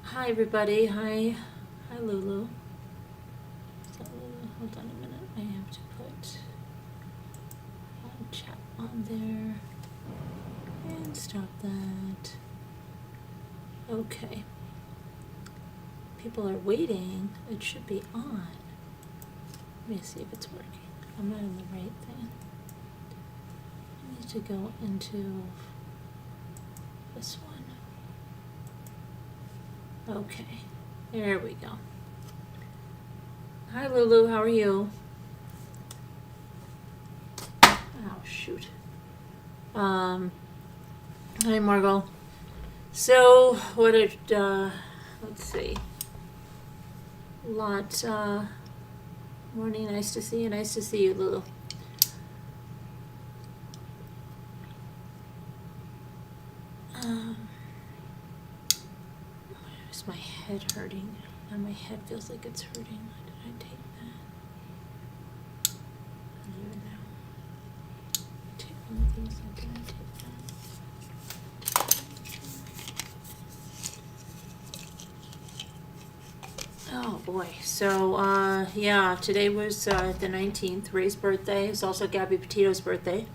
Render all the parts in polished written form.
Hi everybody. Hi Lulu. Is that Lulu? Hold on a minute. I have to put chat on there and stop that. Okay. People are waiting. It should be on. Let me see if it's working. I'm not in the right thing. I need to go into this one. Okay, there we go. Hi Lulu, how are you? Oh shoot. Hi Margot. So what did let's see. Morning, nice to see you. Nice to see you, Lulu. Is my head hurting? Now my head feels like it's hurting. Did I take that? I don't even know. Take one of these. Did I take that? Oh boy. So yeah, today was the 19th, Ray's birthday. It's also Gabby Petito's birthday.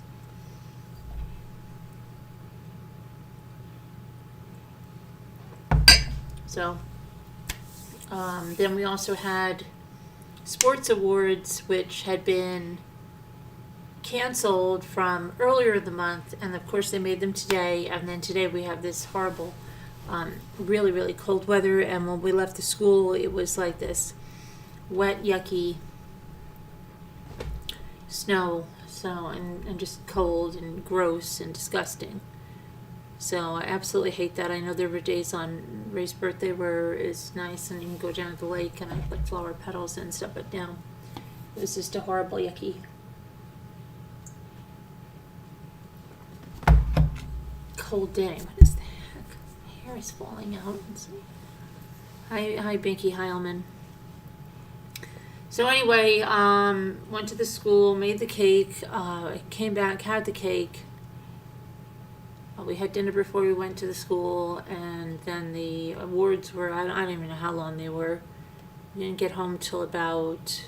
So then we also had sports awards, which had been canceled from earlier in the month, and of course they made them today. And then today we have this horrible, really, really cold weather. And when we left the school, it was like this wet, yucky snow. So and just cold and gross and disgusting. So I absolutely hate that. I know there were days on Ray's birthday where it's nice and you can go down to the lake and I put flower petals and stuff, but no, it was just a horrible, yucky, cold day. What is the heck? My hair is falling out. Hi Binky, hi Elman. So anyway, went to the school, made the cake, came back, had the cake. We had dinner before we went to the school, and then the awards were, I don't even know how long they were. We didn't get home till about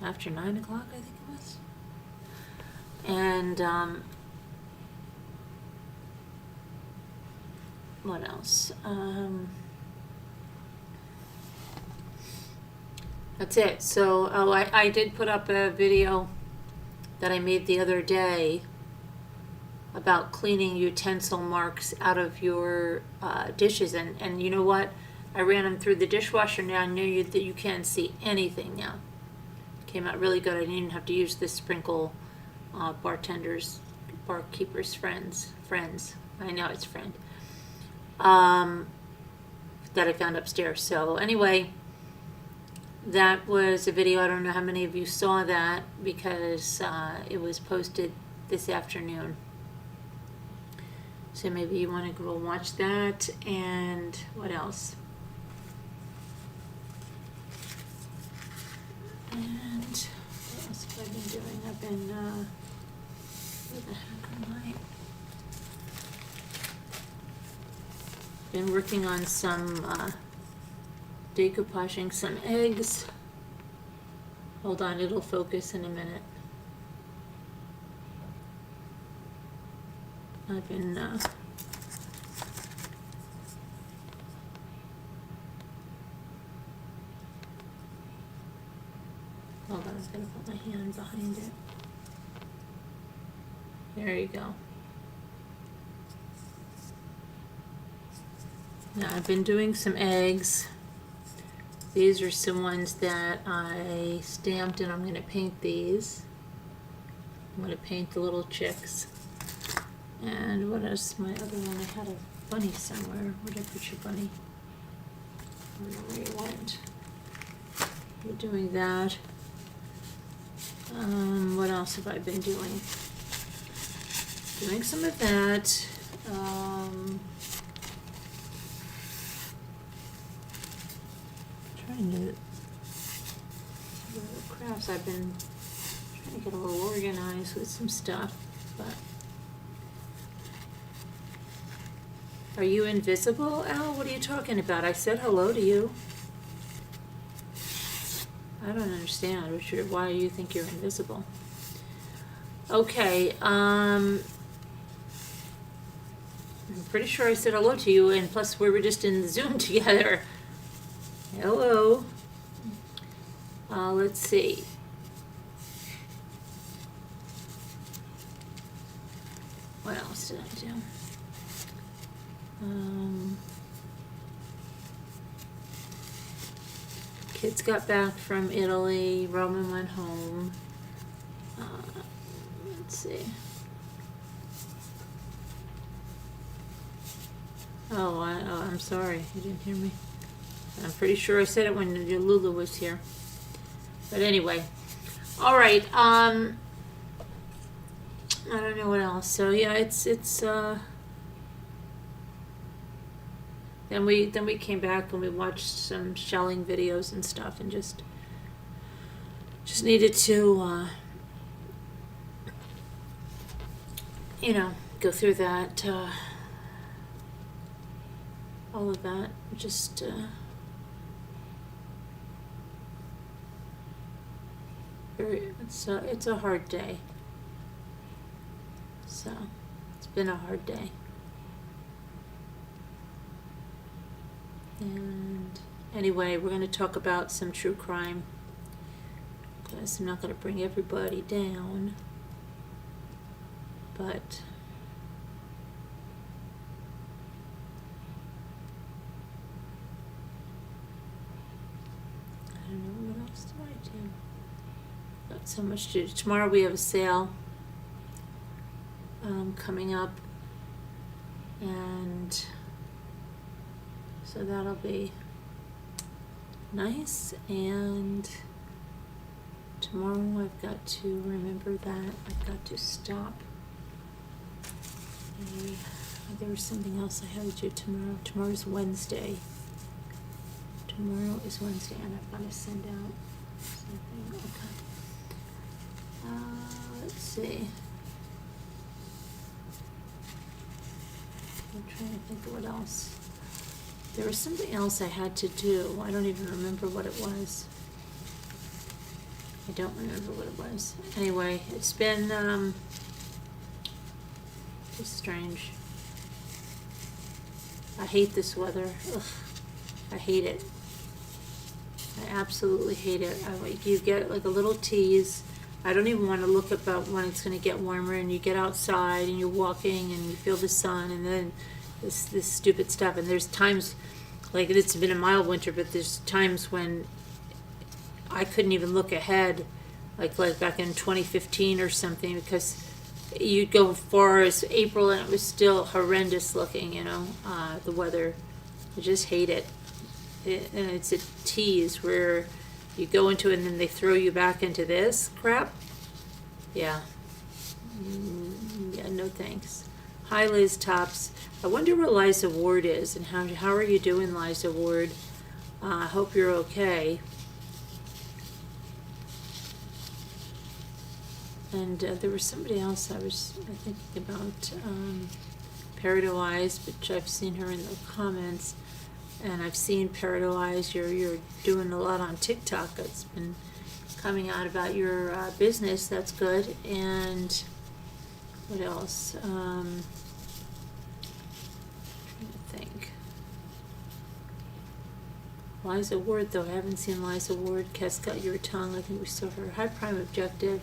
after 9 o'clock, I think it was. And what else? That's it. So I did put up a video that I made the other day about cleaning utensil marks out of your dishes, and you know what? I ran them through the dishwasher. Now I know that you can't see anything now. Came out really good. I didn't even have to use this sprinkle barkeepers friends. I know it's friend. That I found upstairs. So anyway, that was a video. I don't know how many of you saw that because it was posted this afternoon. So maybe you want to go watch that. And what else? And what else have I been doing? I've been, where the heck am I? Been working on some decoupaging some eggs. Hold on, it'll focus in a minute. I've been hold on, I was gonna put my hand behind it. There you go. Now I've been doing some eggs. These are some ones that I stamped, and I'm going to paint these. I'm going to paint the little chicks. And what else? My other one, I had a bunny somewhere. Where did I put your bunny? I don't know where you went. We're doing that. What else have I been doing? Doing some of that. Trying to the crafts. I've been trying to get a little organized with some stuff, but Are you invisible, Al? What are you talking about? I said hello to you. I don't understand. Why do you think you're invisible? Okay, I'm pretty sure I said hello to you, and plus we were just in Zoom together. Hello. Let's see. What else did I do? Kids got back from Italy. Roman went home. Let's see. I'm sorry. You didn't hear me. I'm pretty sure I said it when Lulu was here. But anyway. All right. I don't know what else. So yeah, it's then we came back and we watched some shelling videos and stuff, and just needed to go through that, all of that. Just it's a hard day. So it's been a hard day. And anyway, we're going to talk about some true crime, because I'm not going to bring everybody down, but I don't know, what else did I do? Got so much to do. Tomorrow we have a sale coming up, and so that'll be nice. And tomorrow I've got to remember that I've got to stop. There was something else I had to do tomorrow. Tomorrow's Wednesday. Tomorrow is Wednesday, and I've got to send out something. Okay. Let's see. I'm trying to think of what else. There was something else I had to do. I don't even remember what it was. I don't remember what it was. Anyway, it's been just strange. I hate this weather. Ugh, I hate it. I absolutely hate it. You get like a little tease. I don't even want to look about when it's going to get warmer, and you get outside and you're walking and you feel the sun, and then this stupid stuff. And there's times, like, it's been a mild winter, but there's times when I couldn't even look ahead, like back in 2015 or something, because you'd go as far as April and it was still horrendous looking, the weather. I just hate it. And it's a tease where you go into it and then they throw you back into this crap. Yeah. Yeah, no thanks. Hi, Liz Tops. I wonder where Liza Ward is, and how are you doing, Liza Ward? I hope you're okay. And there was somebody else I thinking about, Peridot Eyes, which I've seen her in the comments, and I've seen Peridot Eyes. You're doing a lot on TikTok. It's been coming out about your business. That's good. And what else? Trying to think. Liza Ward, though, I haven't seen Liza Ward. Kes Got Your Tongue, I think we saw her. High Prime Objective.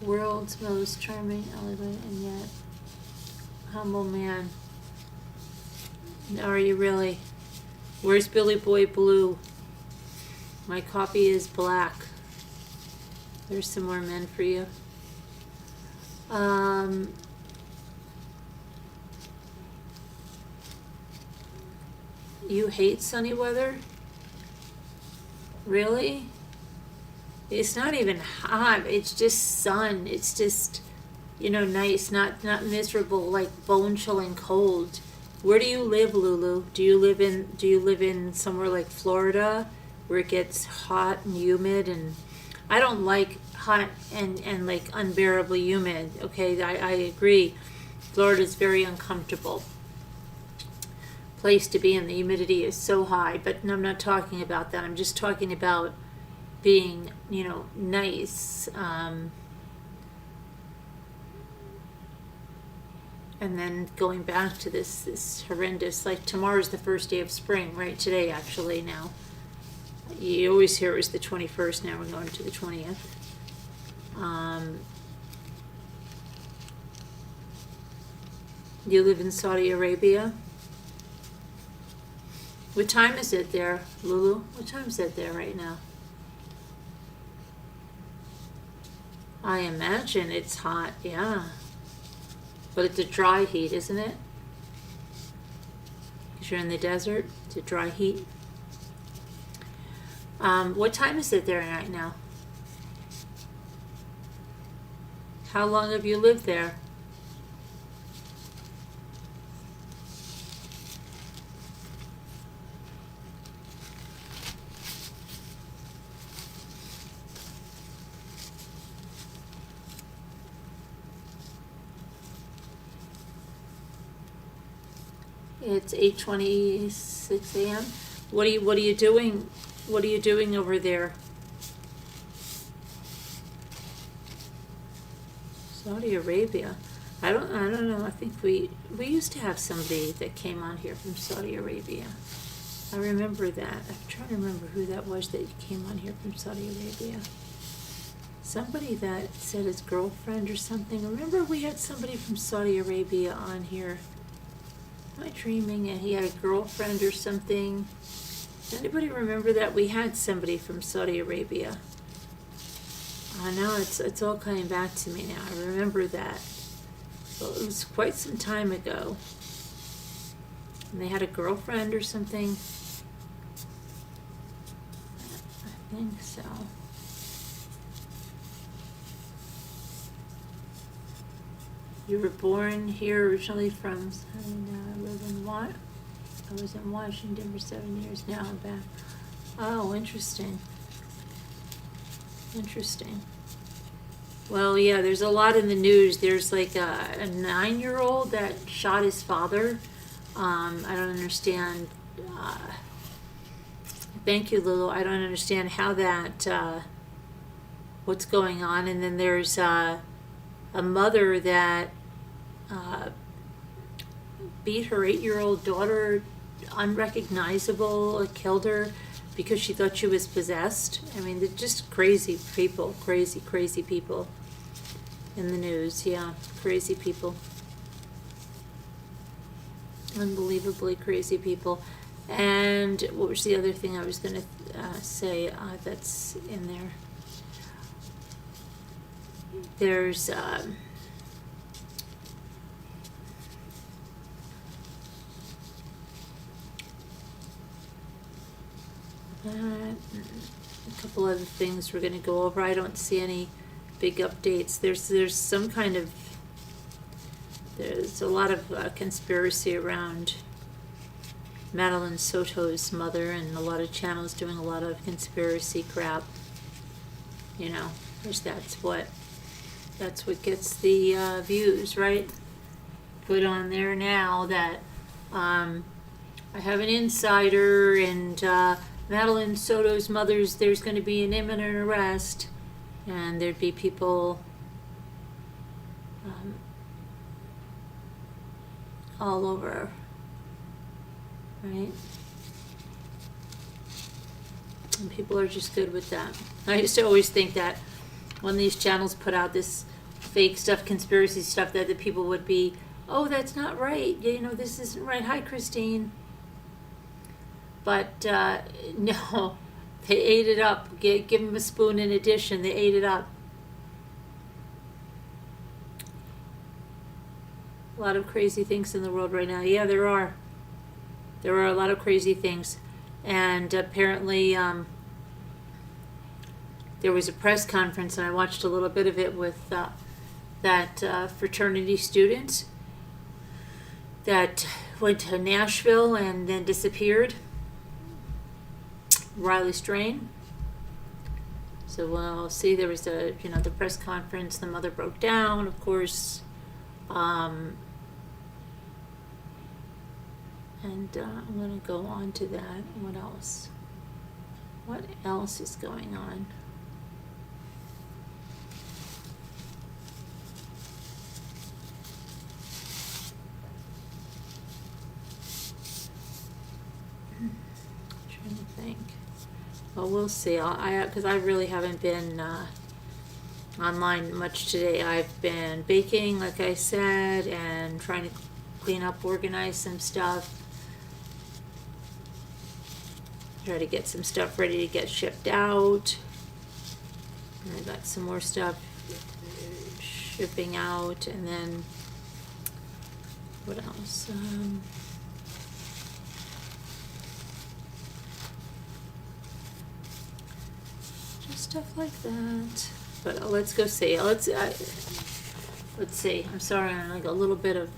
World's most charming, elegant, and yet humble man. Are you really? Where's Billy Boy Blue? My copy is black. There's some more men for you. You hate sunny weather? Really? It's not even hot. It's just sun. It's just, nice, not miserable, like bone-chilling cold. Where do you live, Lulu? Do you live in somewhere like Florida, where it gets hot and humid? And I don't like hot and like unbearably humid. Okay, I agree. Florida's very uncomfortable. place to be in. The humidity is so high, but I'm not talking about that. I'm just talking about being, nice. And then going back to this horrendous, like tomorrow's the first day of spring, right? Today, actually, now. You always hear it was the 21st, now we're going to the 20th. You live in Saudi Arabia? What time is it there, Lulu? What time is it there right now? I imagine it's hot, yeah. But it's a dry heat, isn't it? Because you're in the desert, it's a dry heat. What time is it there right now? How long have you lived there? It's 8:26 a.m. What are you doing? What are you doing over there? Saudi Arabia. I don't know. I think we used to have somebody that came on here from Saudi Arabia. I remember that. I'm trying to remember who that was that came on here from Saudi Arabia. Somebody that said his girlfriend or something. Remember we had somebody from Saudi Arabia on here. Am I dreaming? And he had a girlfriend or something. Anybody remember that? We had somebody from Saudi Arabia. I know it's all coming back to me now. I remember that. Well, it was quite some time ago. And they had a girlfriend or something. I think so. You were born here originally from, I live in I was in Washington for 7 years. Now I'm back. Oh, interesting. Interesting. Well, yeah, there's a lot in the news. There's like a 9-year-old that shot his father. I don't understand. Thank you, Lulu. I don't understand how that, what's going on. And then there's a mother that beat her 8-year-old daughter unrecognizable, killed her because she thought she was possessed. I mean, they're just crazy people, crazy people in the news. Yeah, crazy people. Unbelievably crazy people. And what was the other thing I was going to say that's in there? There's a couple other things we're going to go over. I don't see any big updates. There's some kind of, there's a lot of conspiracy around Madeline Soto's mother, and a lot of channels doing a lot of conspiracy crap. You know, because that's what gets the views, right? Put on there now that I have an insider, and Madeline Soto's mother's, there's going to be an imminent arrest, and there'd be people all over, right? And people are just good with that. I used to always think that when these channels put out this fake stuff, conspiracy stuff, that the people would be, oh, that's not right, you know, this isn't right. Hi, Christine. But no, they ate it up. Give them a spoon in addition. They ate it up. A lot of crazy things in the world right now. Yeah, there are. There are a lot of crazy things. And apparently there was a press conference, and I watched a little bit of it with that fraternity student that went to Nashville and then disappeared. Riley Strain. So we'll see. There was the press conference. The mother broke down, of course. And I'm going to go on to that. What else? What else is going on? Trying to think. Well, we'll see. Because I really haven't been online much today. I've been baking, like I said, and trying to clean up, organize some stuff. Try to get some stuff ready to get shipped out. And I got some more stuff shipping out, and then what else? Just stuff like that. But let's go see. Let's see. I'm sorry, I'm like a little bit of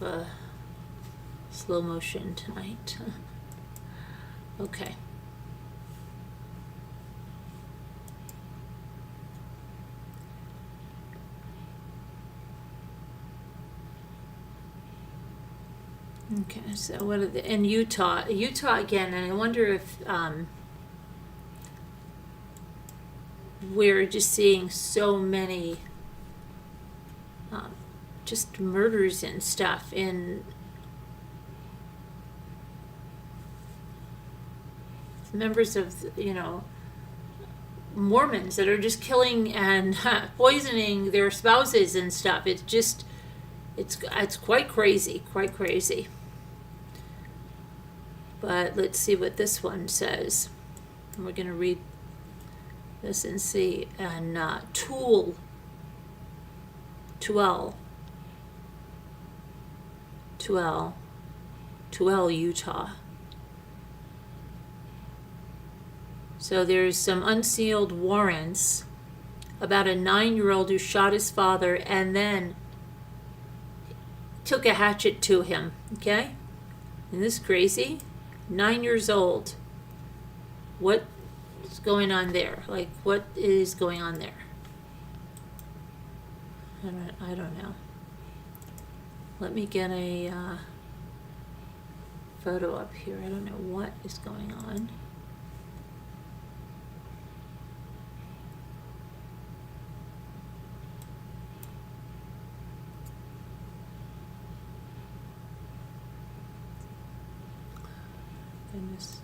slow motion tonight. Okay. Okay, so what are the, in Utah again, and I wonder if we're just seeing so many just murders and stuff in members of, Mormons that are just killing and poisoning their spouses and stuff. It's just, it's quite crazy, But let's see what this one says. And we're going to read this and see. And Tuel, Utah. So there's some unsealed warrants about a 9-year-old who shot his father and then took a hatchet to him. Okay? Isn't this crazy? 9 years old. What is going on there? Like, what is going on there? I don't know. Let me get a photo up here. I don't know what is going on. Goodness.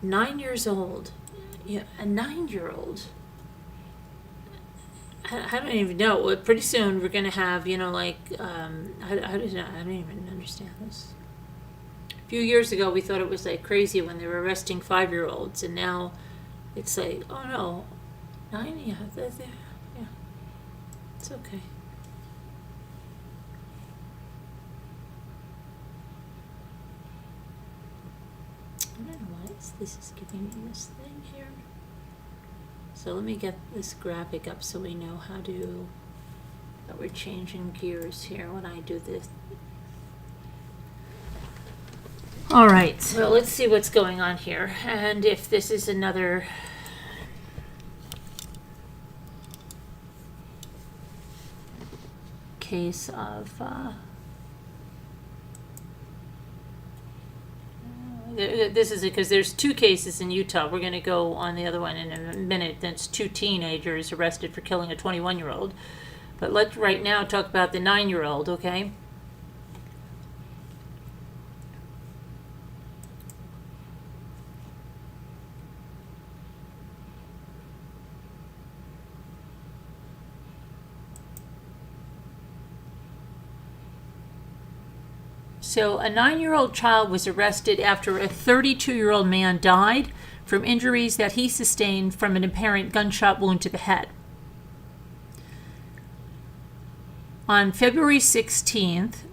Nine years old. Yeah, a 9-year-old. I don't even know. Pretty soon we're going to have, I don't even understand this. A few years ago we thought it was like crazy when they were arresting 5-year-olds, and now it's like, oh no, 9, yeah, yeah, it's okay. I don't know why this is giving me this thing here. So let me get this graphic up so we know that we're changing gears here when I do this. All right, so let's see what's going on here, and if this is another case of this is because there's 2 cases in Utah. We're going to go on the other one in a minute. That's 2 teenagers arrested for killing a 21-year-old. But let's right now talk about the 9-year-old, okay? So a 9-year-old child was arrested after a 32-year-old man died from injuries that he sustained from an apparent gunshot wound to the head. On February 16th,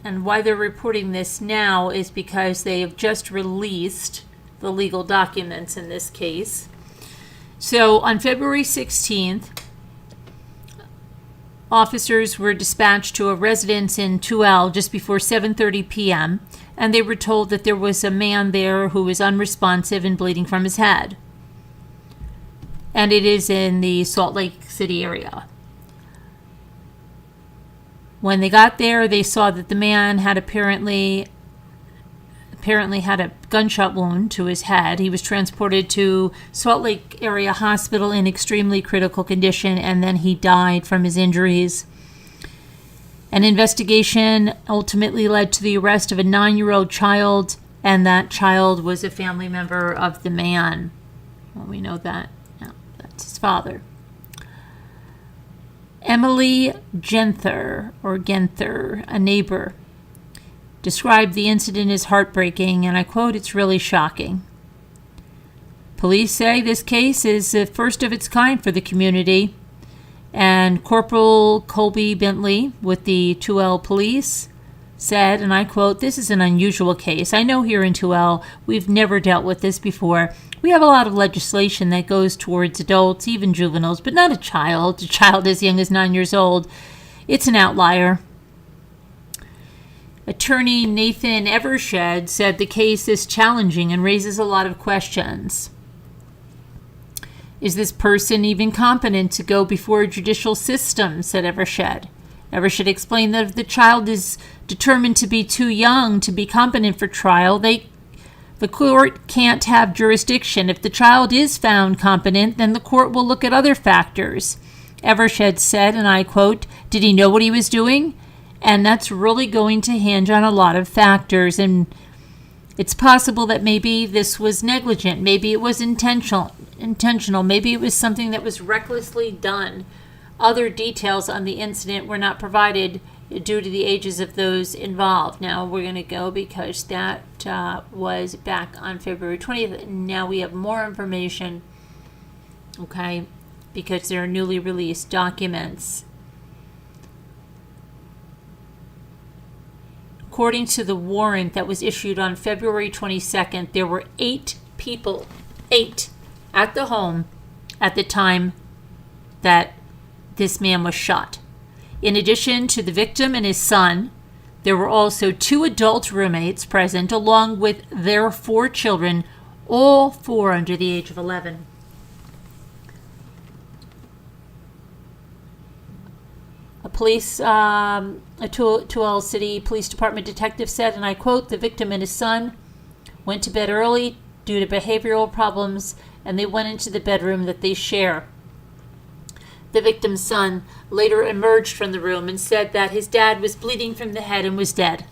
and why they're reporting this now is because they have just released the legal documents in this case. So on February 16th, officers were dispatched to a residence in Tuel just before 7:30 p.m., and they were told that there was a man there who was unresponsive and bleeding from his head. And it is in the Salt Lake City area. When they got there, they saw that the man had apparently had a gunshot wound to his head. He was transported to Salt Lake Area Hospital in extremely critical condition, and then he died from his injuries. An investigation ultimately led to the arrest of a 9-year-old child, and that child was a family member of the man. Well, we know that. No, that's his father. Emily Genther, a neighbor, described the incident as heartbreaking, and I quote, "It's really shocking. Police say this case is the first of its kind for the community." And Corporal Colby Bentley with the 2L police said, and I quote, "This is an unusual case. I know here in 2L we've never dealt with this before. We have a lot of legislation that goes towards adults, even juveniles, but not a child as young as 9 years old. It's an outlier." Attorney Nathan Evershed said the case is challenging and raises a lot of questions. Is this person even competent to go before a judicial system, said Evershed. Evershed explained that if the child is determined to be too young to be competent for trial, the court can't have jurisdiction. If the child is found competent, then the court will look at other factors. Evershed said, and I quote, "Did he know what he was doing? And that's really going to hinge on a lot of factors. And it's possible that maybe this was negligent. Maybe it was intentional. Maybe it was something that was recklessly done. Other details on the incident were not provided due to the ages of those involved." Now we're going to go because that was back on February 20th. Now we have more information, okay, because there are newly released documents. According to the warrant that was issued on February 22nd, there were 8 people, at the home at the time that this man was shot. In addition to the victim and his son, there were also 2 adult roommates present, along with their 4 children, all 4 under the age of 11. A 2L City Police Department detective said, and I quote, "The victim and his son went to bed early due to behavioral problems, and they went into the bedroom that they share. The victim's son later emerged from the room and said that his dad was bleeding from the head and was dead."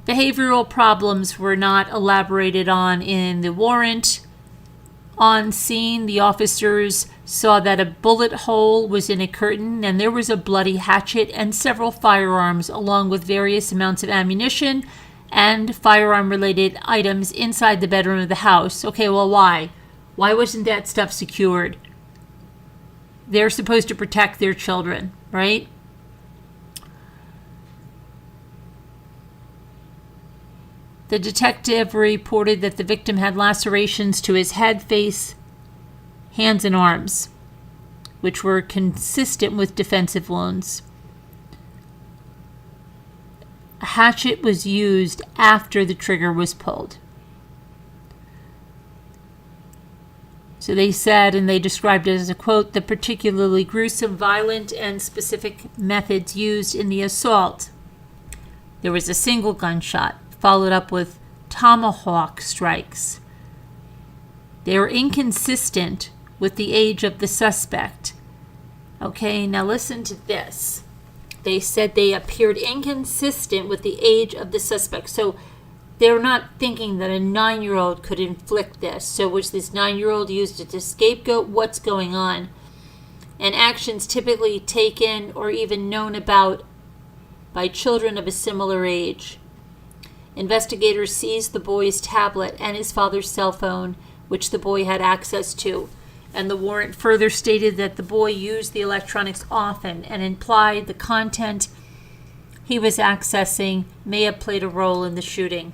Behavioral problems were not elaborated on in the warrant. On scene, the officers saw that a bullet hole was in a curtain, and there was a bloody hatchet and several firearms, along with various amounts of ammunition and firearm-related items inside the bedroom of the house. Okay, well, why? Why wasn't that stuff secured? They're supposed to protect their children, right? The detective reported that the victim had lacerations to his head, face, hands, and arms, which were consistent with defensive wounds. A hatchet was used after the trigger was pulled. So they said, and they described it as a quote, "the particularly gruesome, violent, and specific methods used in the assault. There was a single gunshot, followed up with tomahawk strikes. They were inconsistent with the age of the suspect." Okay, now listen to this. They said they appeared inconsistent with the age of the suspect. So they're not thinking that a 9-year-old could inflict this. So was this 9-year-old used as a scapegoat? What's going on? And actions typically taken or even known about by children of a similar age. Investigators seized the boy's tablet and his father's cell phone, which the boy had access to. And the warrant further stated that the boy used the electronics often and implied the content he was accessing may have played a role in the shooting.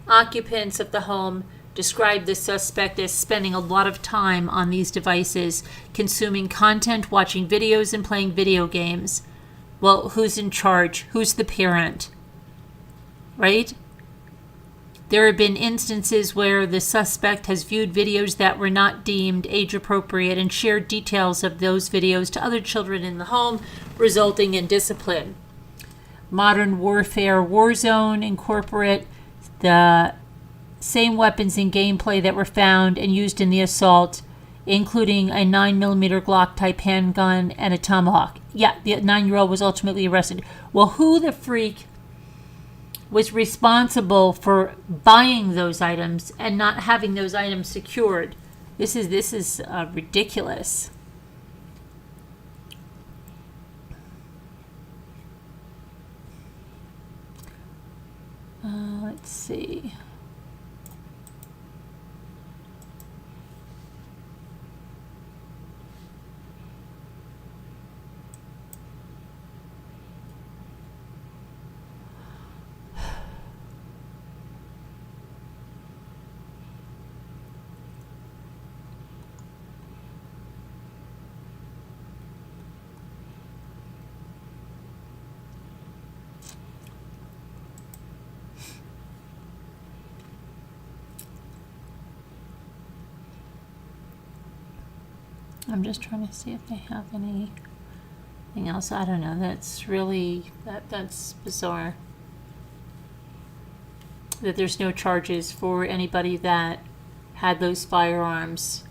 Occupants of the home described the suspect as spending a lot of time on these devices, consuming content, watching videos, and playing video games. Well, who's in charge? Who's the parent? Right? There have been instances where the suspect has viewed videos that were not deemed age appropriate and shared details of those videos to other children in the home, resulting in discipline. Modern Warfare Warzone incorporate the same weapons and gameplay that were found and used in the assault, including a 9mm Glock type handgun and a tomahawk. Yeah, the 9-year-old was ultimately arrested. Well, who the freak was responsible for buying those items and not having those items secured? This is ridiculous. Let's see. I'm just trying to see if they have anything else. I don't know. That's really, that's bizarre. That there's no charges for anybody that had those firearms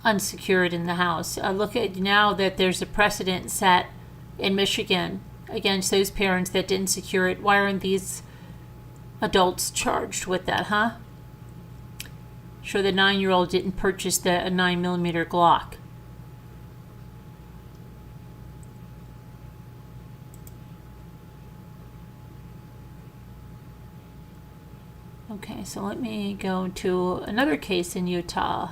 unsecured in the house. Look at now that there's a precedent set in Michigan against those parents that didn't secure it. Why aren't these adults charged with that, huh? Sure, the 9-year-old didn't purchase a 9mm Glock. Okay, so let me go to another case in Utah.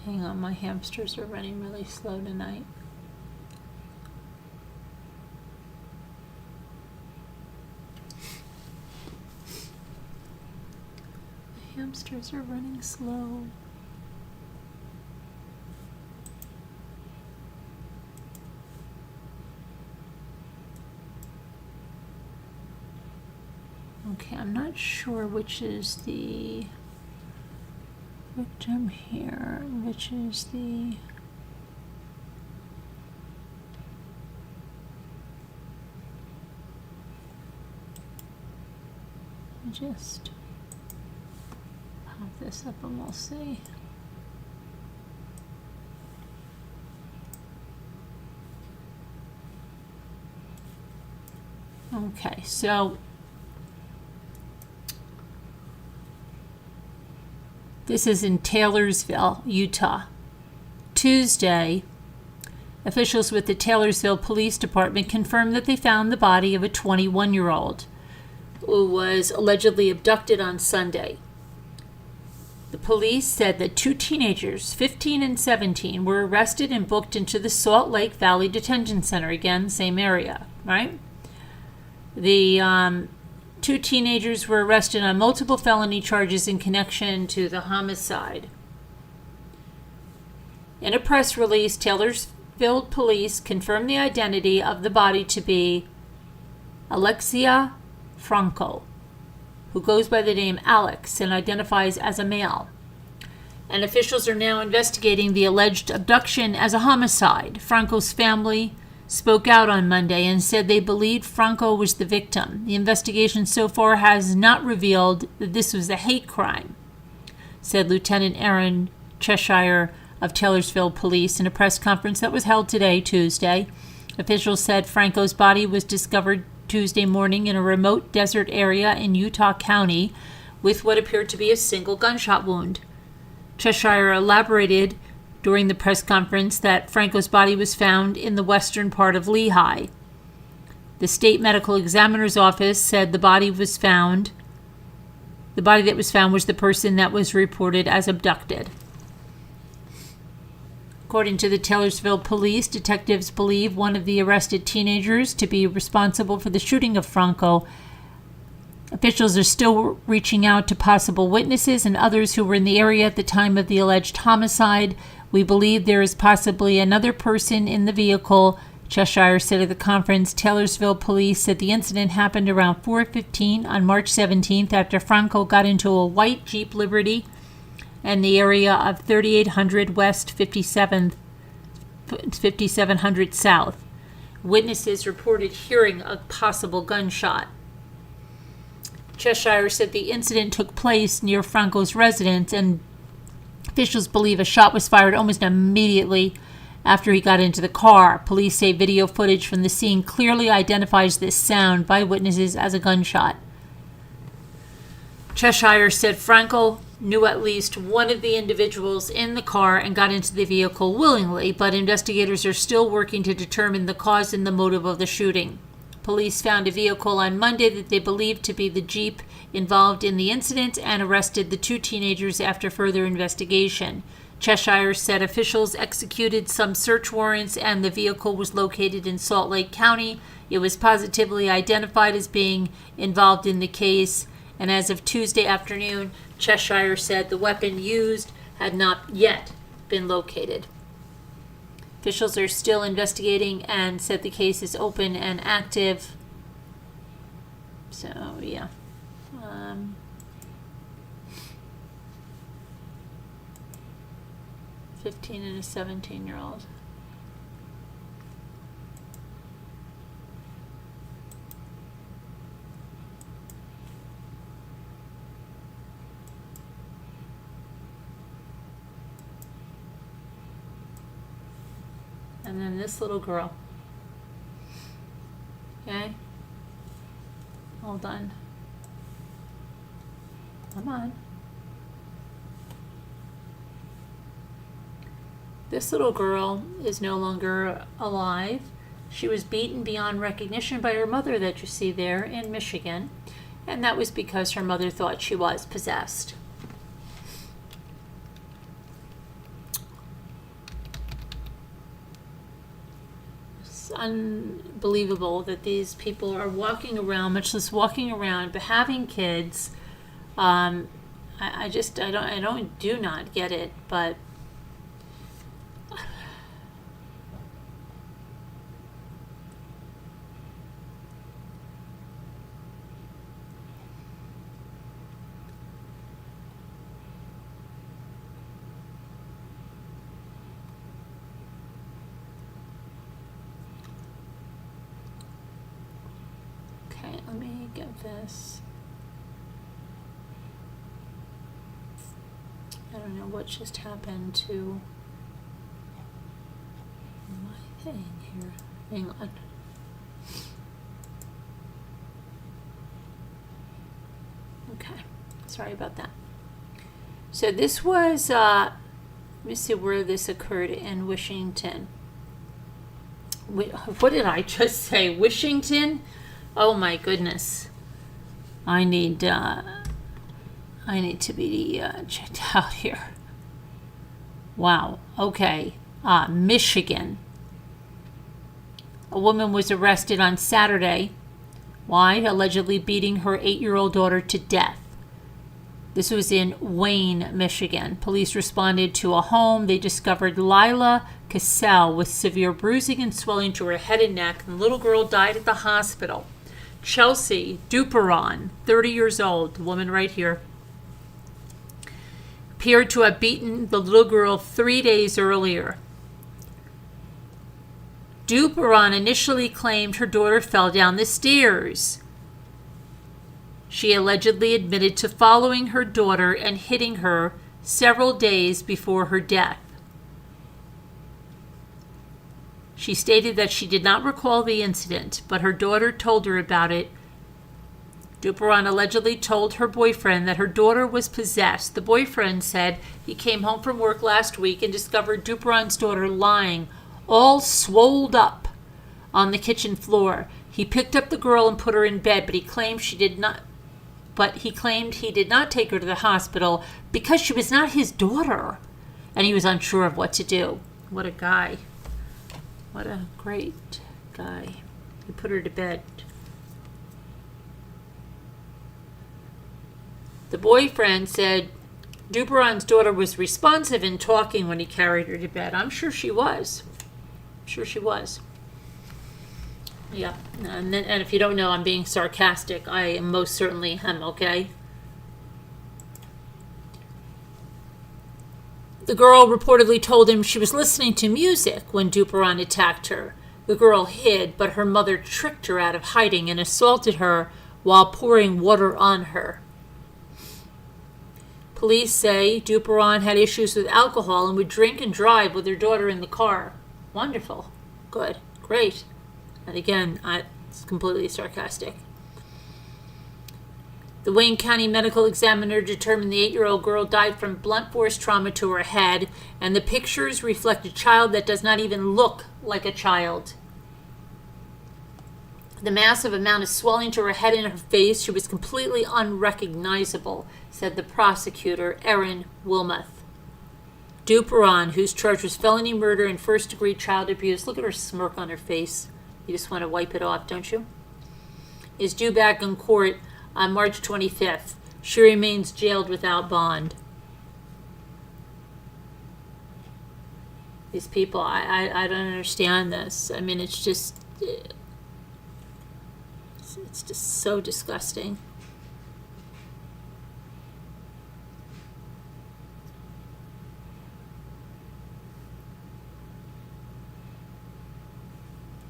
Hang on, my hamsters are running really slow tonight. The hamsters are running slow. Okay, I'm not sure which is the victim here, which is the just pop this up and we'll see. Okay, so this is in Taylorsville, Utah. Tuesday, officials with the Taylorsville Police Department confirmed that they found the body of a 21-year-old who was allegedly abducted on Sunday. The police said that 2 teenagers, 15 and 17, were arrested and booked into the Salt Lake Valley Detention Center. Again, same area, right? The 2 teenagers were arrested on multiple felony charges in connection to the homicide. In a press release, Taylorsville police confirmed the identity of the body to be Alexia Franco, who goes by the name Alex and identifies as a male. And officials are now investigating the alleged abduction as a homicide. Franco's family spoke out on Monday and said they believed Franco was the victim. The investigation so far has not revealed that this was a hate crime, said Lieutenant Aaron Cheshire of Taylorsville Police in a press conference that was held today, Tuesday. Officials said Franco's body was discovered Tuesday morning in a remote desert area in Utah County with what appeared to be a single gunshot wound. Cheshire elaborated during the press conference that Franco's body was found in the western part of Lehigh. The state medical examiner's office said the body that was found was the person that was reported as abducted. According to the Taylorsville police, detectives believe one of the arrested teenagers to be responsible for the shooting of Franco. Officials are still reaching out to possible witnesses and others who were in the area at the time of the alleged homicide. We believe there is possibly another person in the vehicle, Cheshire said at the conference. Taylorsville police said the incident happened around 4:15 on March 17th after Franco got into a white Jeep Liberty in the area of 3800 West 5700 South. Witnesses reported hearing a possible gunshot. Cheshire said the incident took place near Franco's residence, and officials believe a shot was fired almost immediately after he got into the car. Police say video footage from the scene clearly identifies this sound by witnesses as a gunshot. Cheshire said Franco knew at least one of the individuals in the car and got into the vehicle willingly, but investigators are still working to determine the cause and the motive of the shooting. Police found a vehicle on Monday that they believed to be the Jeep involved in the incident and arrested the two teenagers after further investigation. Cheshire said officials executed some search warrants and the vehicle was located in Salt Lake County. It was positively identified as being involved in the case, and as of Tuesday afternoon, Cheshire said the weapon used had not yet been located. Officials are still investigating and said the case is open and active. So, yeah. 15 and a 17-year-old. And then this little girl. Okay? Hold on. Come on. This little girl is no longer alive. She was beaten beyond recognition by her mother that you see there in Michigan, and that was because her mother thought she was possessed. It's unbelievable that these people are walking around, much less walking around, but having kids. I do not get it, but okay, let me get this. I don't know what just happened to my thing here. Hang on. Okay, sorry about that. So this was, let me see where this occurred in Washington. What did I just say? Washington? Oh my goodness. I need to be checked out here. Wow. Okay. Michigan. A woman was arrested on Saturday. Why? Allegedly beating her 8-year-old daughter to death. This was in Wayne, Michigan. Police responded to a home. They discovered Lila Cassell with severe bruising and swelling to her head and neck. And the little girl died at the hospital. Chelsea Duperon, 30 years old, the woman right here, appeared to have beaten the little girl 3 days earlier. Duperon initially claimed her daughter fell down the stairs. She allegedly admitted to following her daughter and hitting her several days before her death. She stated that she did not recall the incident, but her daughter told her about it. Duperon allegedly told her boyfriend that her daughter was possessed. The boyfriend said he came home from work last week and discovered Duperon's daughter lying, all swolled up, on the kitchen floor. He picked up the girl and put her in bed, but he claimed he did not take her to the hospital because she was not his daughter, and he was unsure of what to do. What a guy. What a great guy. He put her to bed. The boyfriend said Duperon's daughter was responsive and talking when he carried her to bed. I'm sure she was. Yeah, and if you don't know, I'm being sarcastic. I most certainly am, okay? The girl reportedly told him she was listening to music when Duperon attacked her. The girl hid, but her mother tricked her out of hiding and assaulted her while pouring water on her. Police say Duperon had issues with alcohol and would drink and drive with her daughter in the car. Wonderful. Good. Great. And again, it's completely sarcastic. The Wayne County medical examiner determined the 8-year-old girl died from blunt force trauma to her head, and the pictures reflect a child that does not even look like a child. The massive amount of swelling to her head and her face, she was completely unrecognizable, said the prosecutor, Erin Wilmoth. Duperon, whose charge was felony murder and first-degree child abuse, look at her smirk on her face. You just want to wipe it off, don't you? Is due back in court on March 25th. She remains jailed without bond. These people, I don't understand this. I mean, it's just so disgusting.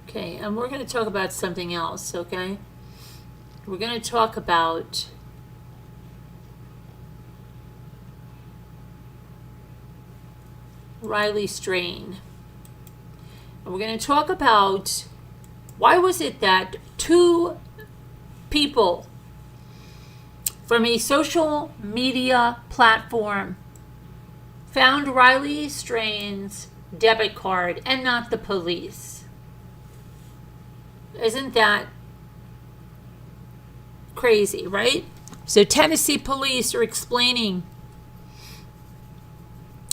Okay, and we're going to talk about something else, okay? We're going to talk about Riley Strain. And we're going to talk about why was it that two people from a social media platform found Riley Strain's debit card and not the police? Isn't that crazy, right? So Tennessee police are explaining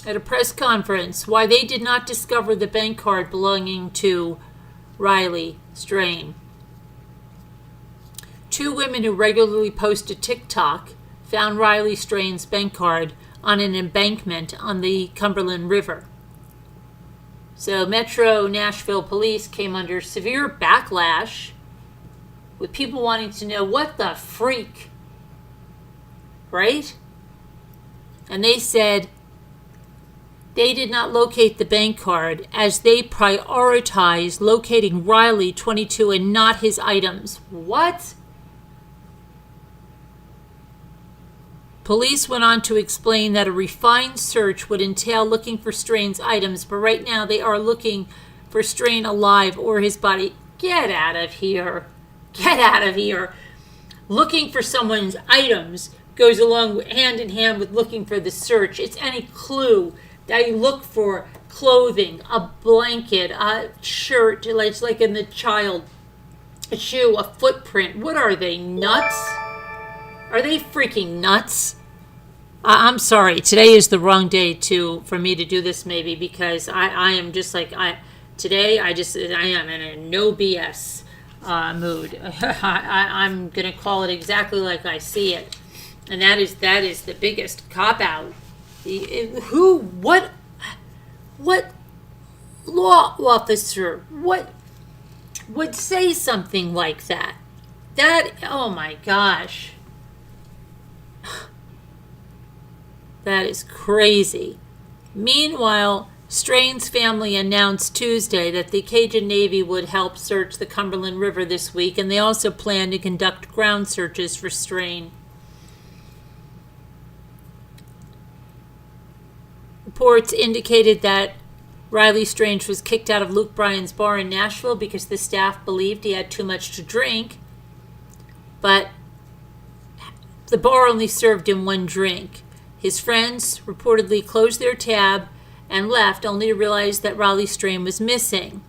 at a press conference why they did not discover the bank card belonging to Riley Strain. Two women who regularly post to TikTok found Riley Strain's bank card on an embankment on the Cumberland River. So Metro Nashville police came under severe backlash with people wanting to know what the freak, right? And they said they did not locate the bank card as they prioritized locating Riley, 22, and not his items. What? Police went on to explain that a refined search would entail looking for Strain's items, but right now they are looking for Strain alive or his body. Get out of here. Get out of here. Looking for someone's items goes along hand in hand with looking for the search. It's any clue that you look for clothing, a blanket, a shirt, like in the child, a shoe, a footprint. What are they, nuts? Are they freaking nuts? I'm sorry. Today is the wrong day for me to do this, maybe, because I am just like I am in a no BS mood. I'm gonna call it exactly like I see it, and that is the biggest cop out. What law officer would say something like that? Oh my gosh. That is crazy. Meanwhile, Strain's family announced Tuesday that the Cajun Navy would help search the Cumberland River this week, and they also plan to conduct ground searches for Strain. Reports indicated that Riley Strain was kicked out of Luke Bryan's bar in Nashville because the staff believed he had too much to drink, but the bar only served him one drink. His friends reportedly closed their tab and left, only to realize that Riley Strain was missing.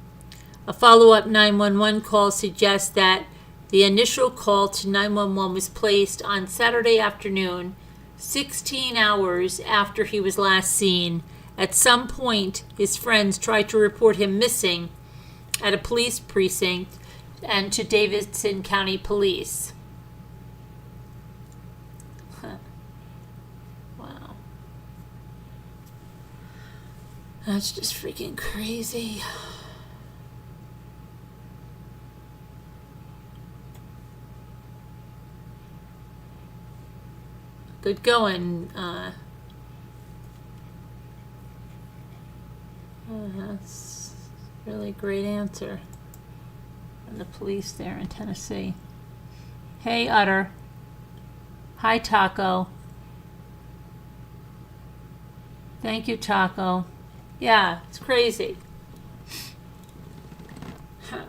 A follow-up 911 call suggests that the initial call to 911 was placed on Saturday afternoon, 16 hours after he was last seen, At some point, his friends tried to report him missing at a police precinct and to Davidson County Police. Wow. That's just freaking crazy. Good going. That's a really great answer from the police there in Tennessee. Hey, Utter. Hi, Taco. Thank you, Taco. Yeah, it's crazy.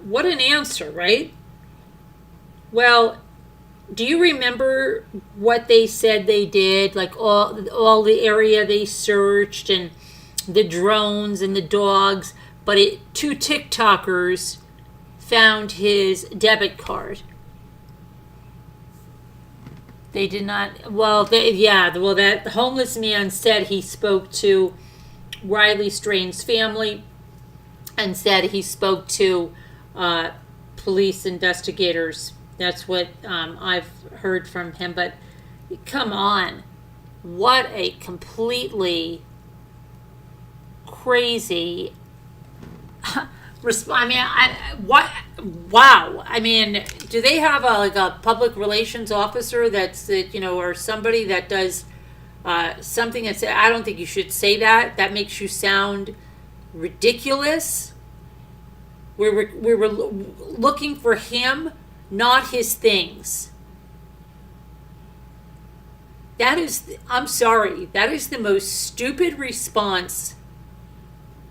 What an answer, right? Well, do you remember what they said they did? Like all the area they searched and the drones and the dogs, but two TikTokers found his debit card. They did not. Well, that homeless man said he spoke to Riley Strain's family and said he spoke to police investigators. That's what I've heard from him. But come on, what a completely crazy response. I mean, wow. I mean, do they have a public relations officer that's or somebody that does something that I don't think you should say that. That makes you sound ridiculous. We were looking for him, not his things. I'm sorry, that is the most stupid response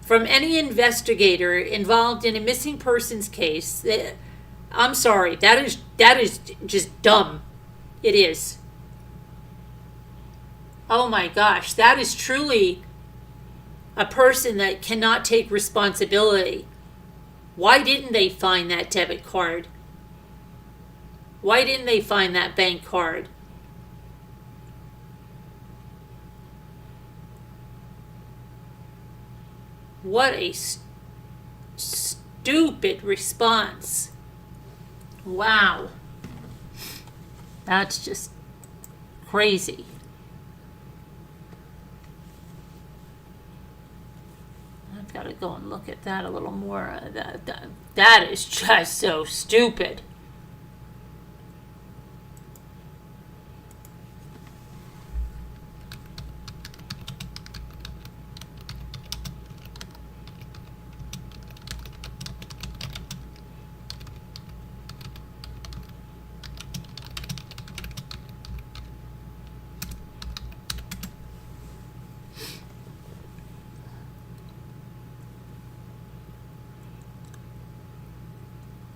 from any investigator involved in a missing persons case. I'm sorry, that is just dumb. It is. Oh my gosh, that is truly a person that cannot take responsibility. Why didn't they find that debit card? Why didn't they find that bank card? What a stupid response. Wow. That's just crazy. I've got to go and look at that a little more. That is just so stupid.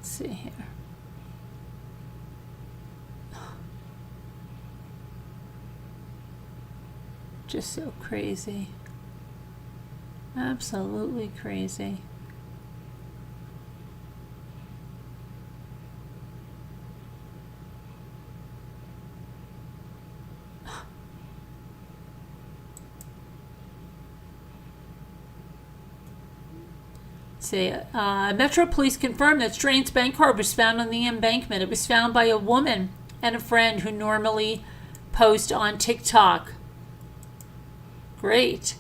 See here. Just so crazy. Absolutely crazy. Metro Police confirmed that Strain's bank card was found on the embankment. It was found by a woman and a friend who normally post on TikTok. Great.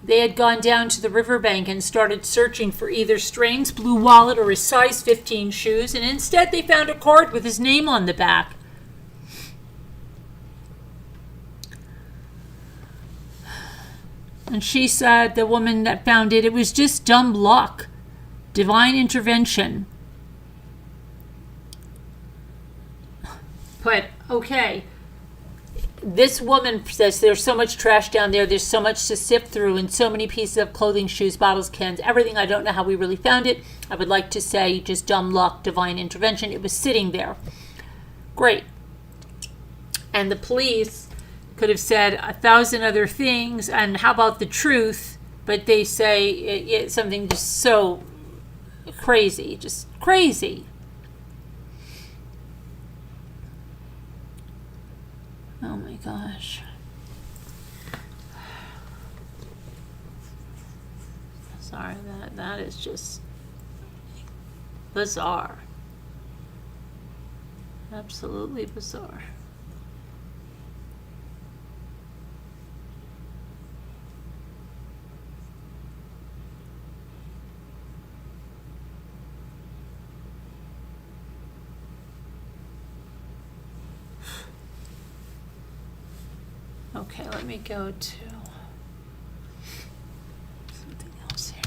They had gone down to the riverbank and started searching for either Strain's blue wallet or his size 15 shoes, and instead they found a card with his name on the back. And she said, the woman that found it, it was just dumb luck, divine intervention. But, okay, this woman says there's so much trash down there, there's so much to sift through, and so many pieces of clothing, shoes, bottles, cans, everything. I don't know how we really found it. I would like to say just dumb luck, divine intervention. It was sitting there. Great. And the police could have said 1,000 other things, and how about the truth? But they say something just so crazy, just crazy. Oh my gosh. sorry, that is just bizarre. Absolutely bizarre. Okay, let me go to something else here.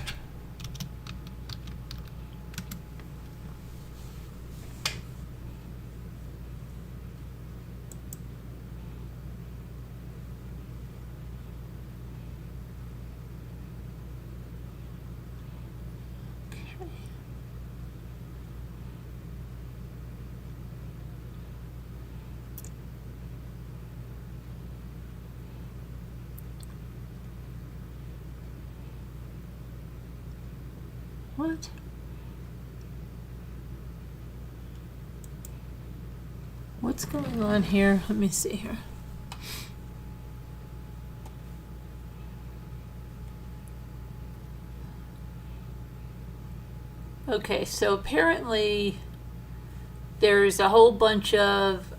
Okay. What? What's going on here? Let me see here. Okay, so apparently there's a whole bunch of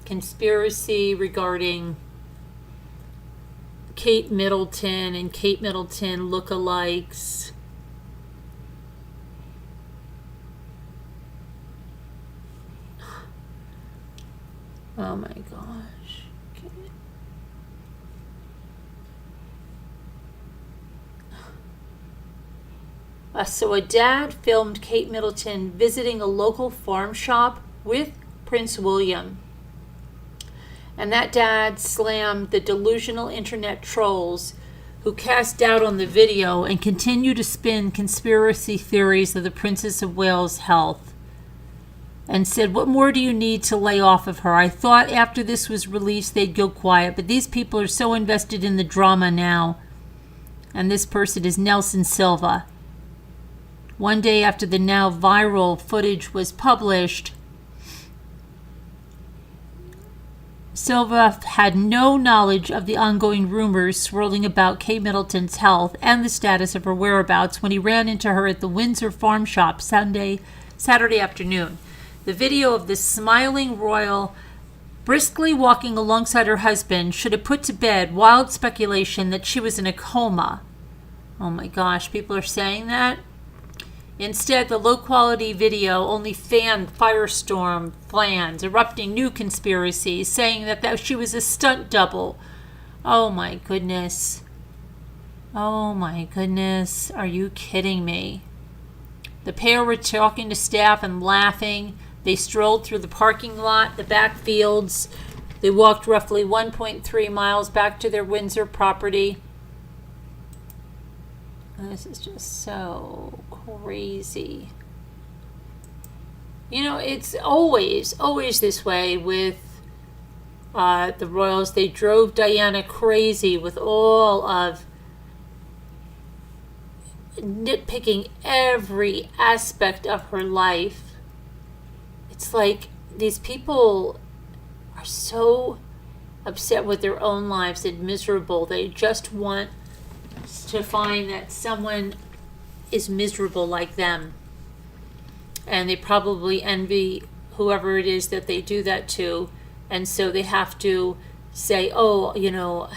conspiracy regarding Kate Middleton and Kate Middleton lookalikes. Oh my gosh. Okay. So a dad filmed Kate Middleton visiting a local farm shop with Prince William. And that dad slammed the delusional internet trolls who cast doubt on the video and continue to spin conspiracy theories of the Princess of Wales' health. And said, "What more do you need to lay off of her? I thought after this was released they'd go quiet, but these people are so invested in the drama now." And this person is Nelson Silva. One day after the now viral footage was published, Silva had no knowledge of the ongoing rumors swirling about Kate Middleton's health and the status of her whereabouts when he ran into her at the Windsor Farm Shop Saturday afternoon. The video of the smiling royal briskly walking alongside her husband should have put to bed wild speculation that she was in a coma. Oh my gosh, people are saying that? Instead, the low-quality video only fanned firestorm plans, erupting new conspiracies, saying that she was a stunt double. Oh my goodness. Oh my goodness. Are you kidding me? The pair were talking to staff and laughing. They strolled through the parking lot, the back fields. They walked roughly 1.3 miles back to their Windsor property. And this is just so crazy. You know, it's always this way with the royals. They drove Diana crazy with all of nitpicking every aspect of her life. It's like these people are so upset with their own lives and miserable. They just want to find that someone is miserable like them. And they probably envy whoever it is that they do that to. And so they have to say, oh, you know,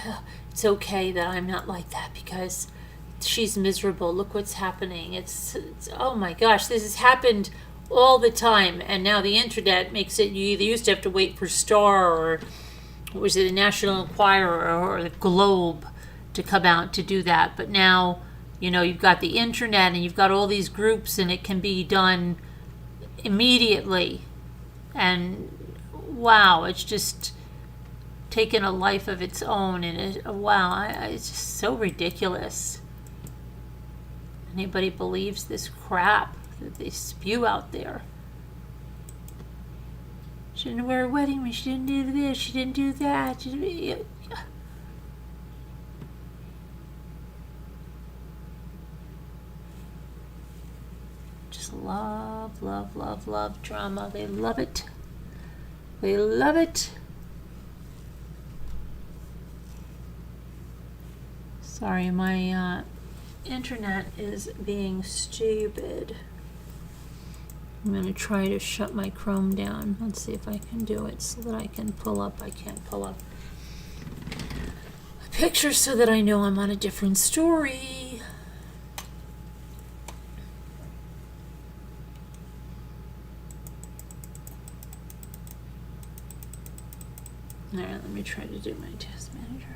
it's okay that I'm not like that because she's miserable. Look what's happening. It's oh my gosh, this has happened all the time. And now the internet makes it, you either used to have to wait for Star or what was it, the National Enquirer or the Globe to come out to do that. But now, you know, you've got the internet and you've got all these groups and it can be done immediately. And wow, it's just taken a life of its own. And it's just so ridiculous. Anybody believes this crap that they spew out there? She didn't wear a wedding ring. She didn't do this. She didn't do that. Just love drama. They love it. They love it. Sorry, my internet is being stupid. I'm going to try to shut my Chrome down. Let's see if I can do it so that I can pull up. I can't pull up a picture so that I know I'm on a different story. All right, let me try to do my task manager.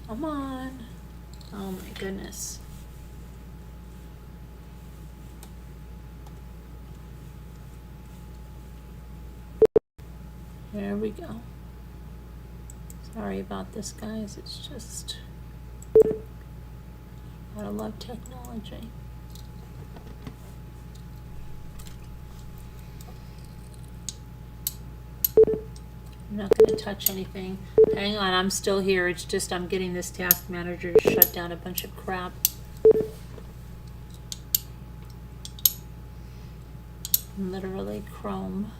Come on. Oh my goodness. There we go. Sorry about this, guys. It's just, gotta love technology. I'm not going to touch anything. Hang on, I'm still here. It's just I'm getting this task manager to shut down a bunch of crap. Literally Chrome.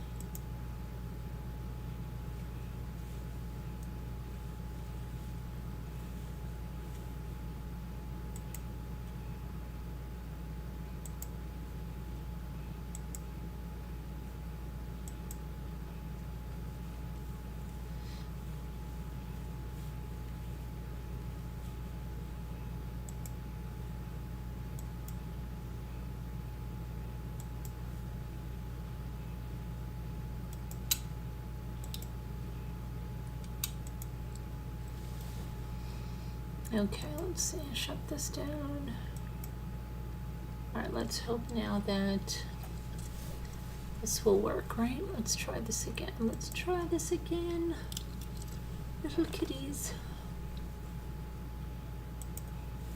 Okay, let's see, shut this down. Alright, let's hope now that this will work, right? Let's try this again. Let's try this again. Little kitties.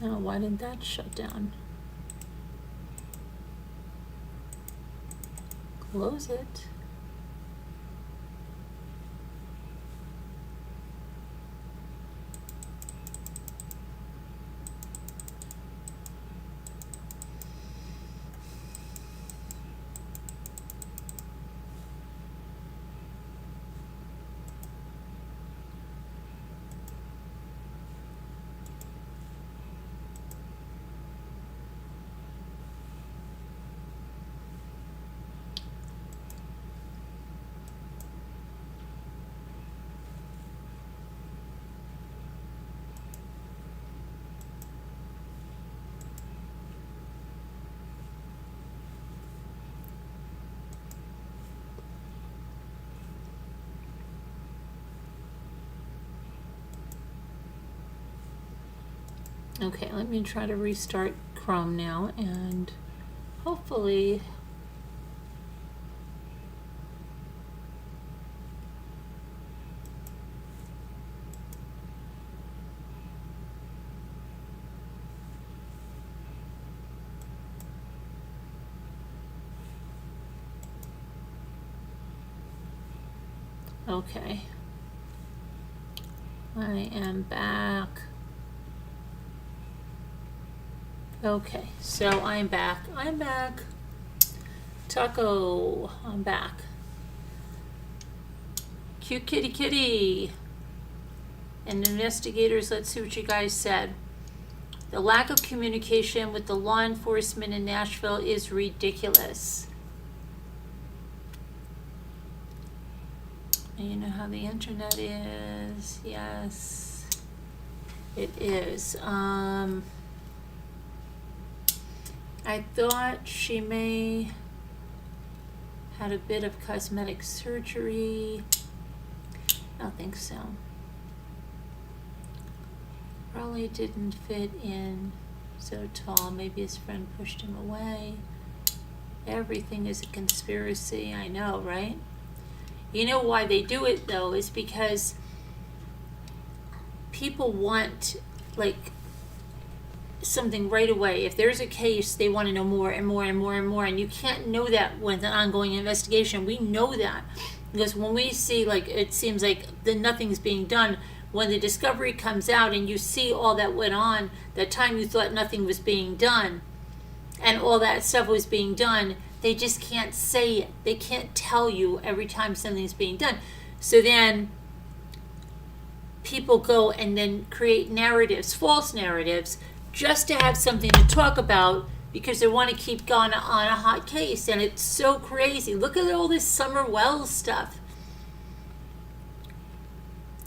Oh, why did that shut down? Close it. Okay, let me try to restart Chrome now, and hopefully okay. I am back. Okay, so I'm back. I'm back. Taco, I'm back. Cute kitty kitty. And investigators, let's see what you guys said. The lack of communication with the law enforcement in Nashville is ridiculous. And you know how the internet is. Yes, it is. I thought she may had a bit of cosmetic surgery. I don't think so. Probably didn't fit in so tall. Maybe his friend pushed him away. Everything is a conspiracy. I know, right? You know why they do it though is because people want like something right away. If there's a case, they want to know more and more and more and more, and you can't know that with an ongoing investigation. We know that because when we see like it seems like nothing's being done, when the discovery comes out and you see all that went on, that time you thought nothing was being done, and all that stuff was being done, they just can't say it. They can't tell you every time something's being done. So then people go and then create narratives, false narratives, just to have something to talk about because they want to keep going on a hot case. And it's so crazy. Look at all this Summer Wells stuff.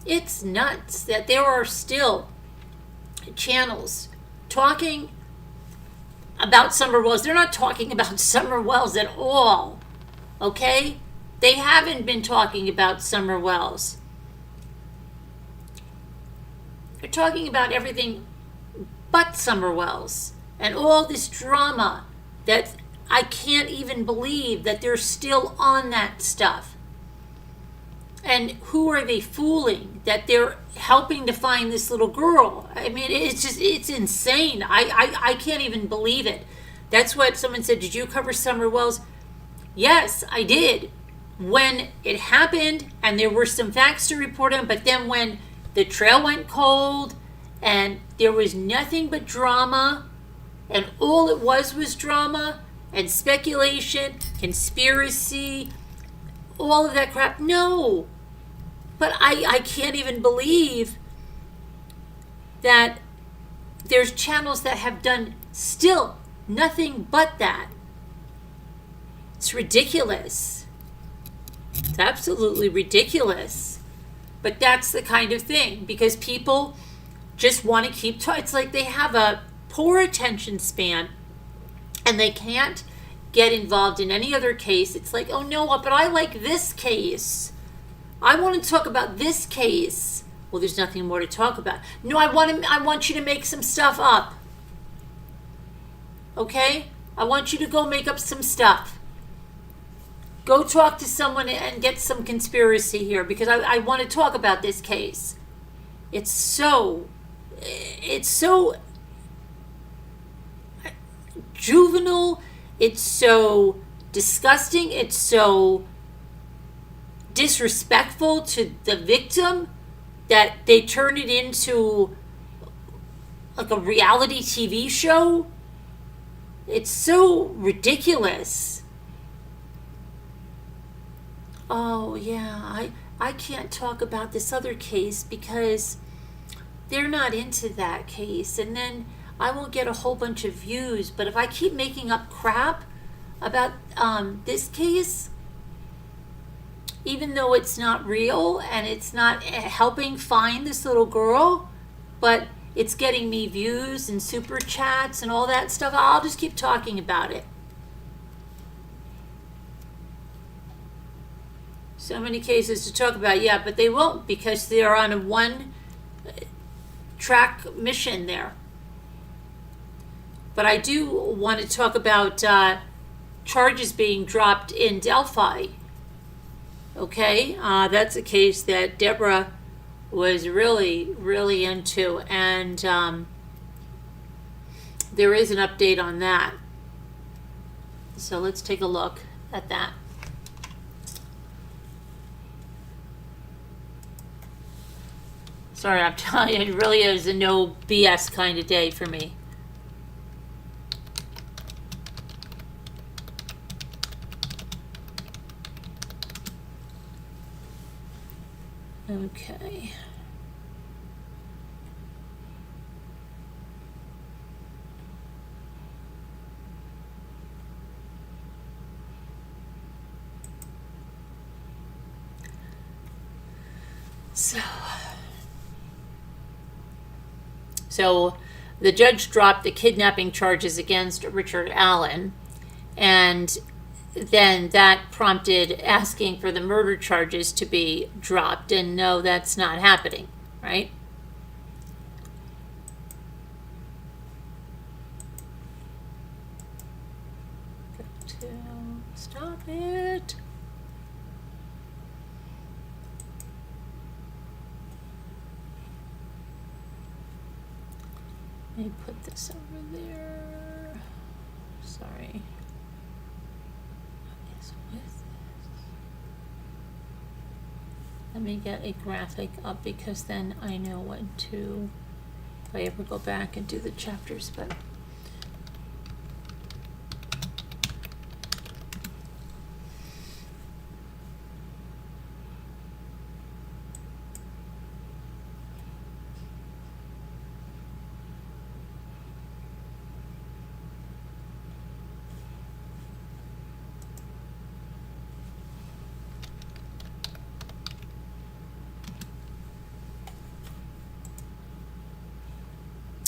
It's nuts that there are still channels talking about Summer Wells. They're not talking about Summer Wells at all, okay? They haven't been talking about Summer Wells. They're talking about everything but Summer Wells and all this drama that I can't even believe that they're still on that stuff. And who are they fooling that they're helping to find this little girl? I mean, it's insane. I can't even believe it. That's what someone said. Did you cover Summer Wells? Yes, I did. When it happened and there were some facts to report on, but then when the trail went cold and there was nothing but drama and all it was drama and speculation, conspiracy, all of that crap. No. But I can't even believe that there's channels that have done still nothing but that. It's ridiculous. It's absolutely ridiculous. But that's the kind of thing, because people just want to keep talking. It's like they have a poor attention span and they can't get involved in any other case. It's like, oh no, but I like this case. I want to talk about this case. Well, there's nothing more to talk about. No, I want you to make some stuff up. Okay? I want you to go make up some stuff. Go talk to someone and get some conspiracy here, because I want to talk about this case. It's so juvenile. It's so disgusting. It's so disrespectful to the victim that they turn it into like a reality TV show. It's so ridiculous. Oh yeah, I can't talk about this other case because they're not into that case, and then I won't get a whole bunch of views. But if I keep making up crap about this case, even though it's not real and it's not helping find this little girl, but it's getting me views and super chats and all that stuff, I'll just keep talking about it. So many cases to talk about, yeah, but they won't, because they're on a one-track mission there. But I do want to talk about charges being dropped in Delphi. Okay, that's a case that Deborah was really, really into, and there is an update on that. So let's take a look at that. Sorry, I'm telling you, it really is a no BS kind of day for me. Okay. So the judge dropped the kidnapping charges against Richard Allen, and then that prompted asking for the murder charges to be dropped, and no, that's not happening, right? Stop it. Let me put this over there. Sorry. What is with this? Let me get a graphic up because then I know when to, if I ever go back and do the chapters, but.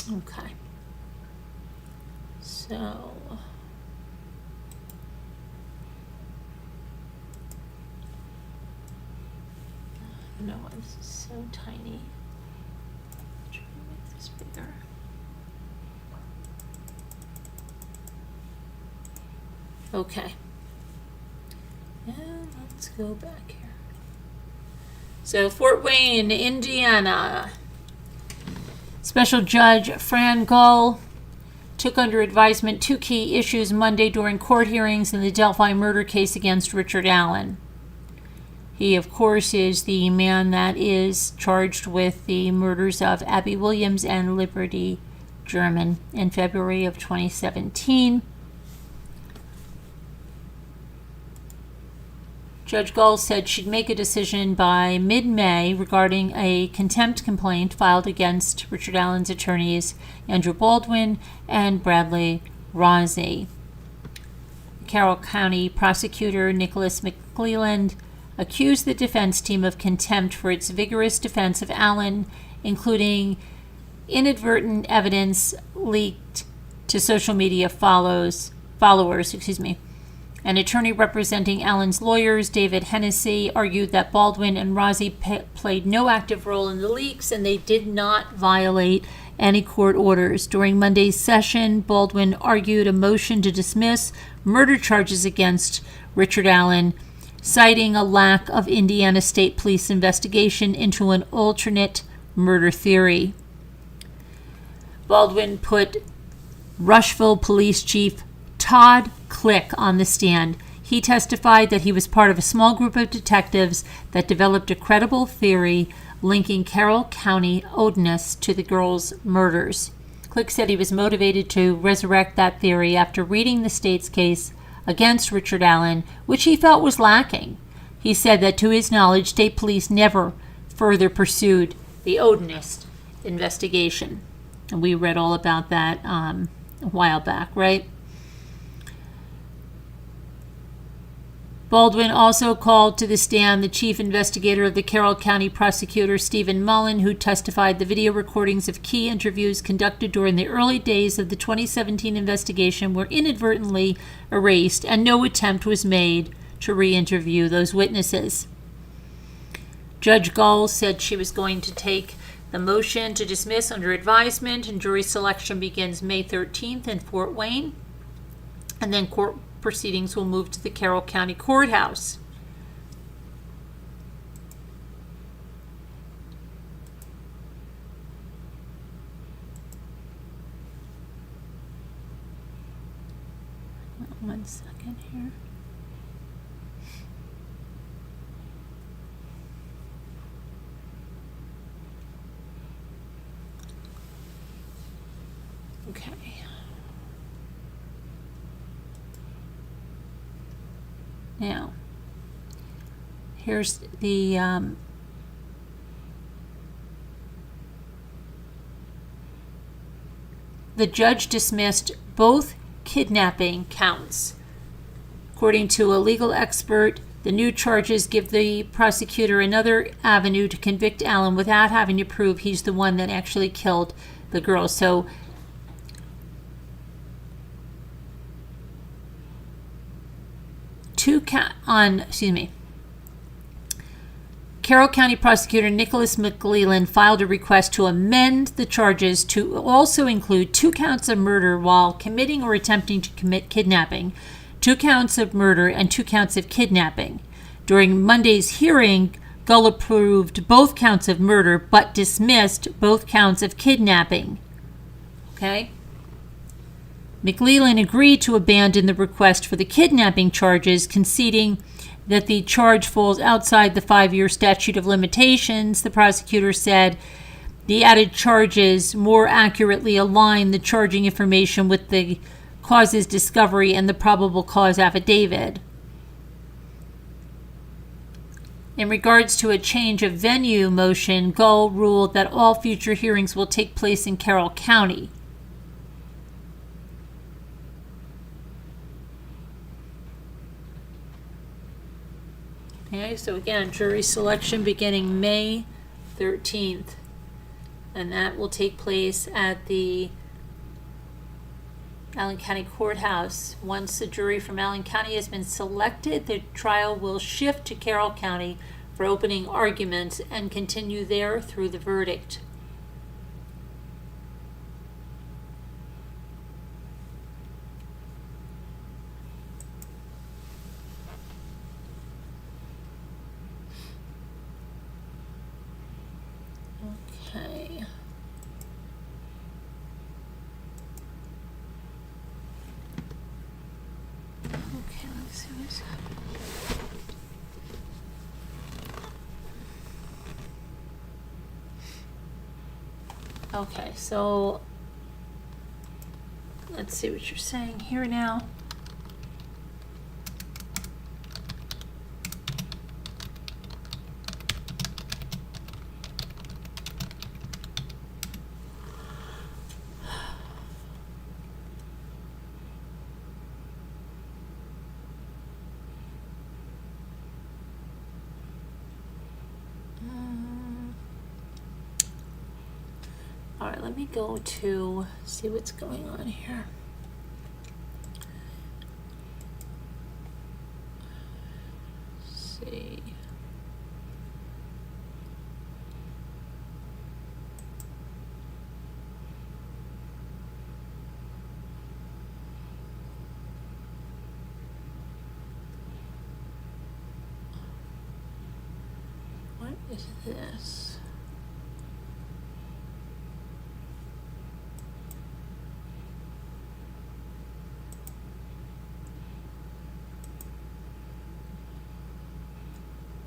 Okay, so no, this is so tiny. Try to make this bigger. Okay, and let's go back here. So Fort Wayne, Indiana. Special Judge Fran Gull took under advisement 2 key issues Monday during court hearings in the Delphi murder case against Richard Allen. He, of course, is the man that is charged with the murders of Abby Williams and Liberty German in February of 2017. Judge Gull said she'd make a decision by mid-May regarding a contempt complaint filed against Richard Allen's attorneys Andrew Baldwin and Bradley Rossi. Carroll County prosecutor Nicholas McClelland accused the defense team of contempt for its vigorous defense of Allen, including inadvertent evidence leaked to social media followers. An attorney representing Allen's lawyers, David Hennessy, argued that Baldwin and Rossi played no active role in the leaks and they did not violate any court orders. During Monday's session, Baldwin argued a motion to dismiss murder charges against Richard Allen, citing a lack of Indiana State Police investigation into an alternate murder theory. Baldwin put Rushville Police Chief Todd Click on the stand. He testified that he was part of a small group of detectives that developed a credible theory linking Carroll County Odinist to the girls' murders. Click said he was motivated to resurrect that theory after reading the state's case against Richard Allen, which he felt was lacking. He said that to his knowledge, state police never further pursued the Odinist investigation. And we read all about that a while back, right? Baldwin also called to the stand the chief investigator of the Carroll County prosecutor, Stephen Mullen, who testified the video recordings of key interviews conducted during the early days of the 2017 investigation were inadvertently erased and no attempt was made to re-interview those witnesses. Judge Gull said she was going to take the motion to dismiss under advisement, and jury selection begins May 13th in Fort Wayne, and then court proceedings will move to the Carroll County Courthouse. One second here. Okay. Now, here's the judge dismissed both kidnapping counts. According to a legal expert, the new charges give the prosecutor another avenue to convict Allen without having to prove he's the one that actually killed the girl. So Carroll County prosecutor Nicholas McClelland filed a request to amend the charges to also include 2 counts of murder while committing or attempting to commit kidnapping, 2 counts of murder, and 2 counts of kidnapping. During Monday's hearing, Gull approved both counts of murder but dismissed both counts of kidnapping. Okay? McLeland agreed to abandon the request for the kidnapping charges, conceding that the charge falls outside the 5-year statute of limitations. The prosecutor said the added charges more accurately align the charging information with the causes discovery and the probable cause affidavit. In regards to a change of venue motion, Gull ruled that all future hearings will take place in Carroll County. Okay, so again, jury selection beginning May 13th, and that will take place at the Allen County Courthouse. Once the jury from Allen County has been selected, the trial will shift to Carroll County for opening arguments and continue there through the verdict. Okay. Okay, let's see what's happening. Okay, so let's see what you're saying here now. All right, let me go to see what's going on here. Let's see. What is this?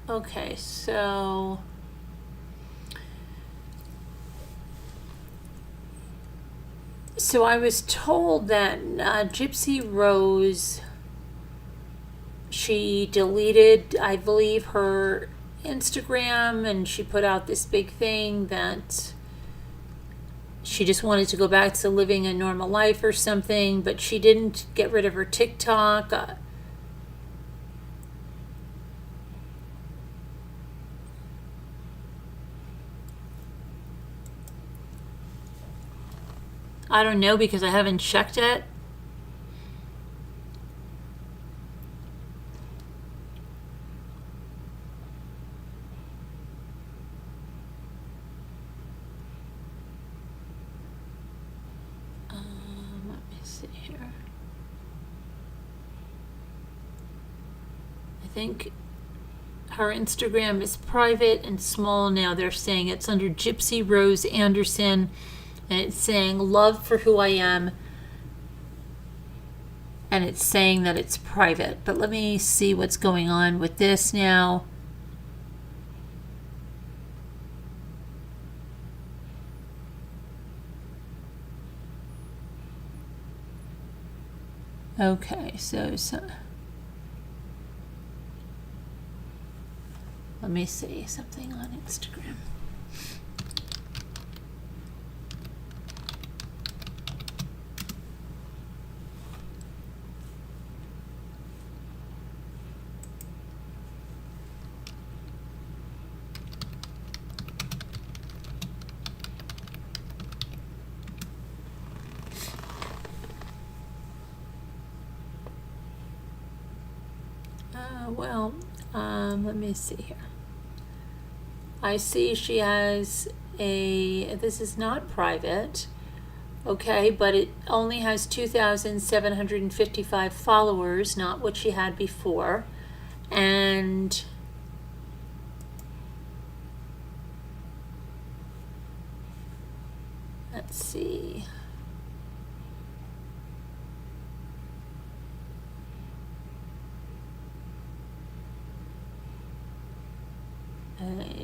Okay, so I was told that Gypsy Rose, she deleted, I believe, her Instagram, and she put out this big thing that she just wanted to go back to living a normal life or something, but she didn't get rid of her TikTok. I don't know because I haven't checked it. Let me see here. I think her Instagram is private and small now. They're saying it's under Gypsy Rose Anderson. And it's saying love for who I am. And it's saying that it's private. But let me see what's going on with this now. Okay, so let me see something on Instagram. Let me see here. I see she has this is not private, okay, but it only has 2,755 followers, not what she had before. And let's see.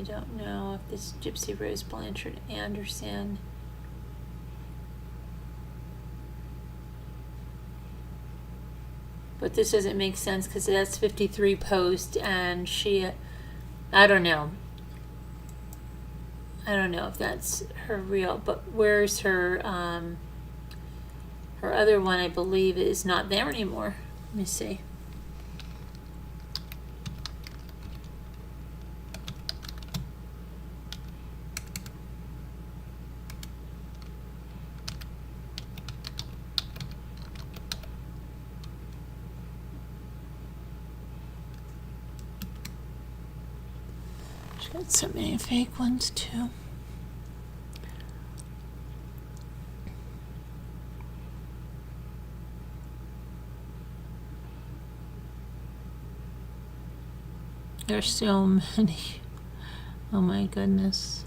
don't know if this Gypsy Rose Blanchard Anderson. But this doesn't make sense because that's 53 posts and she, I don't know. I don't know if that's her real, but where's her, her other one I believe is not there anymore. Let me see. She's got so many fake ones too. There's so many. Oh my goodness.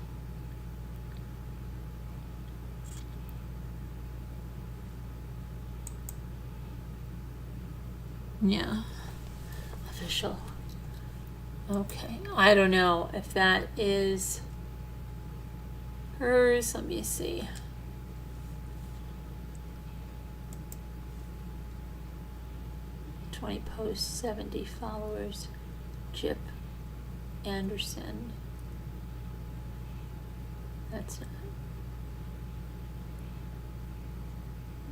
Yeah. Official. Okay. I don't know if that is hers. Let me see. "20 posts, 70 followers. Gyp Anderson." That's not.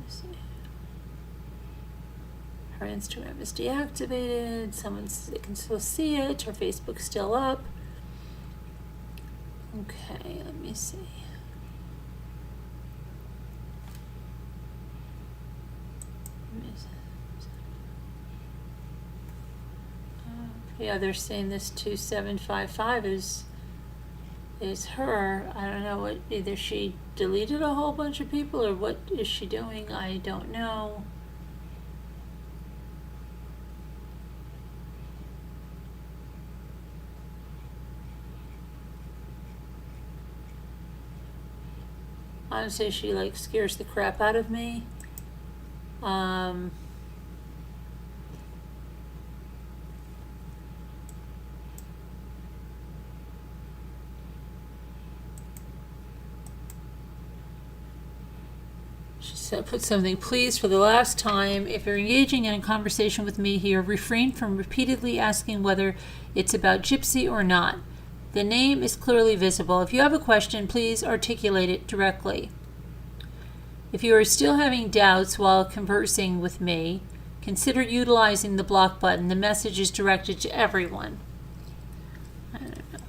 Let's see. Her Instagram is deactivated. They can still see it. Her Facebook's still up. Okay, let me see. Yeah, they're saying this 2755 is her. I don't know what, either she deleted a whole bunch of people or what is she doing? I don't know. Honestly, she like scares the crap out of me. So put something, "Please, for the last time, if you're engaging in a conversation with me here, refrain from repeatedly asking whether it's about Gypsy or not. The name is clearly visible. If you have a question, please articulate it directly. If you are still having doubts while conversing with me, consider utilizing the block button. The message is directed to everyone." I don't know.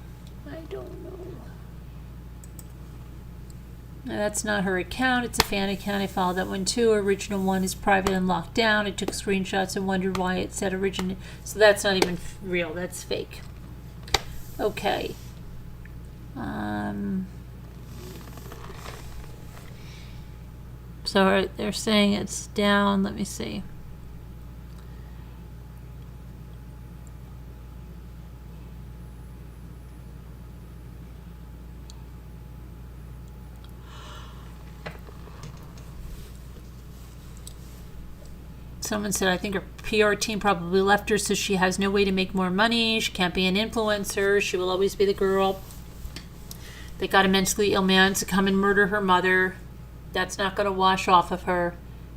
Now, that's not her account. It's a fan account. I followed that one too. Original one is private and locked down. I took screenshots and wondered why it said original. So that's not even real. That's fake. Okay. So they're saying it's down. Let me see. Someone said, "I think her PR team probably left her so she has no way to make more money. She can't be an influencer. She will always be the girl that got a mentally ill man to come and murder her mother. That's not going to wash off of her.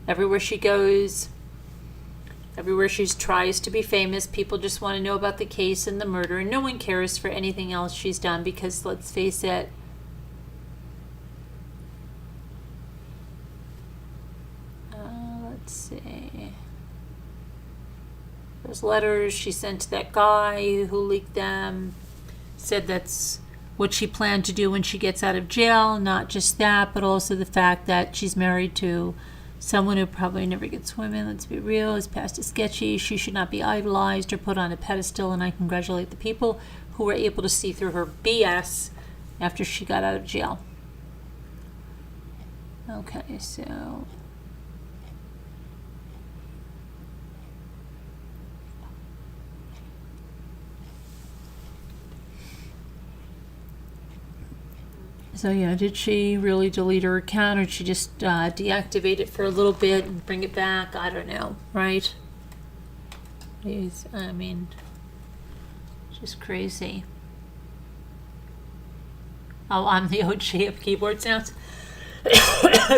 Everywhere she goes, everywhere she tries to be famous, people just want to know about the case and the murder, and no one cares for anything else she's done because, let's face it, let's see. Those letters she sent to that guy who leaked them said that's what she planned to do when she gets out of jail. Not just that, but also the fact that she's married to someone who probably never gets women. Let's be real. His past is sketchy. She should not be idolized or put on a pedestal, and I congratulate the people who were able to see through her BS after she got out of jail." Okay, so... So yeah, did she really delete her account, or did she just deactivate it for a little bit and bring it back? I don't know, right? I mean, just crazy. Oh, I'm the OG of keyboard sounds.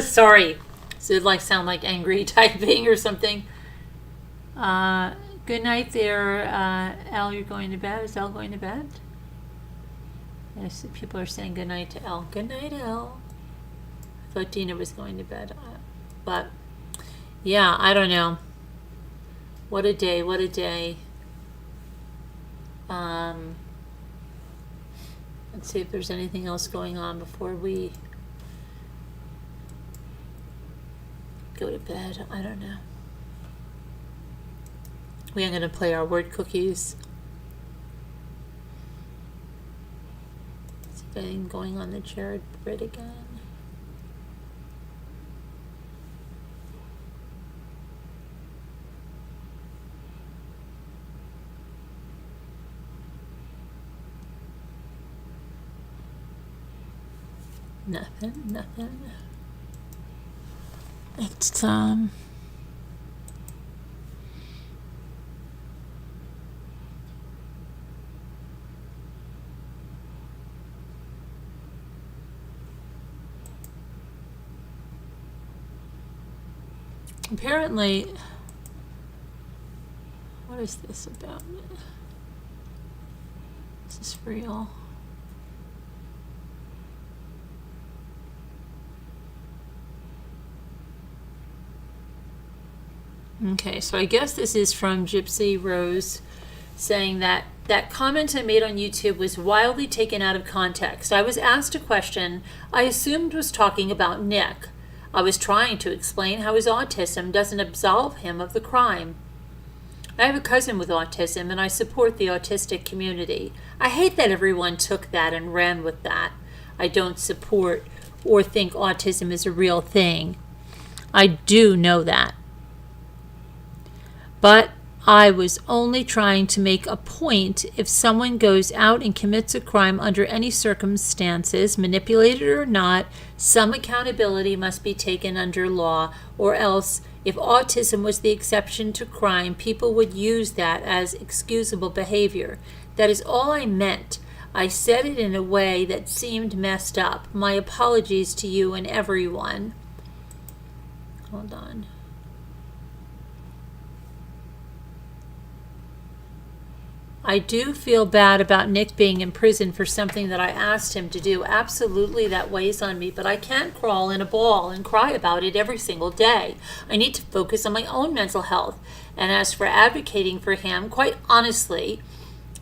Sorry. Does it like sound like angry typing or something? Good night there, Elle. You're going to bed. Is Elle going to bed? Yes, people are saying good night to Elle. Good night, Elle. I thought Dina was going to bed. But, yeah, I don't know. What a day, what a day. Let's see if there's anything else going on before we go to bed. I don't know. We are going to play our word cookies. Is anything going on the Jared Britt again? Nothing. It's apparently, what is this about? Is this real? Okay, so I guess this is from Gypsy Rose saying that comment I made on YouTube was wildly taken out of context. I was asked a question I assumed was talking about Nick. I was trying to explain how his autism doesn't absolve him of the crime. I have a cousin with autism and I support the autistic community. I hate that everyone took that and ran with that. I don't support or think autism is a real thing. I do know that. But I was only trying to make a point. If someone goes out and commits a crime under any circumstances, manipulated or not, some accountability must be taken under law, or else, if autism was the exception to crime, people would use that as excusable behavior. That is all I meant. I said it in a way that seemed messed up. My apologies to you and everyone. Hold on. I do feel bad about Nick being in prison for something that I asked him to do. Absolutely, that weighs on me, but I can't crawl in a ball and cry about it every single day. I need to focus on my own mental health. And as for advocating for him, quite honestly,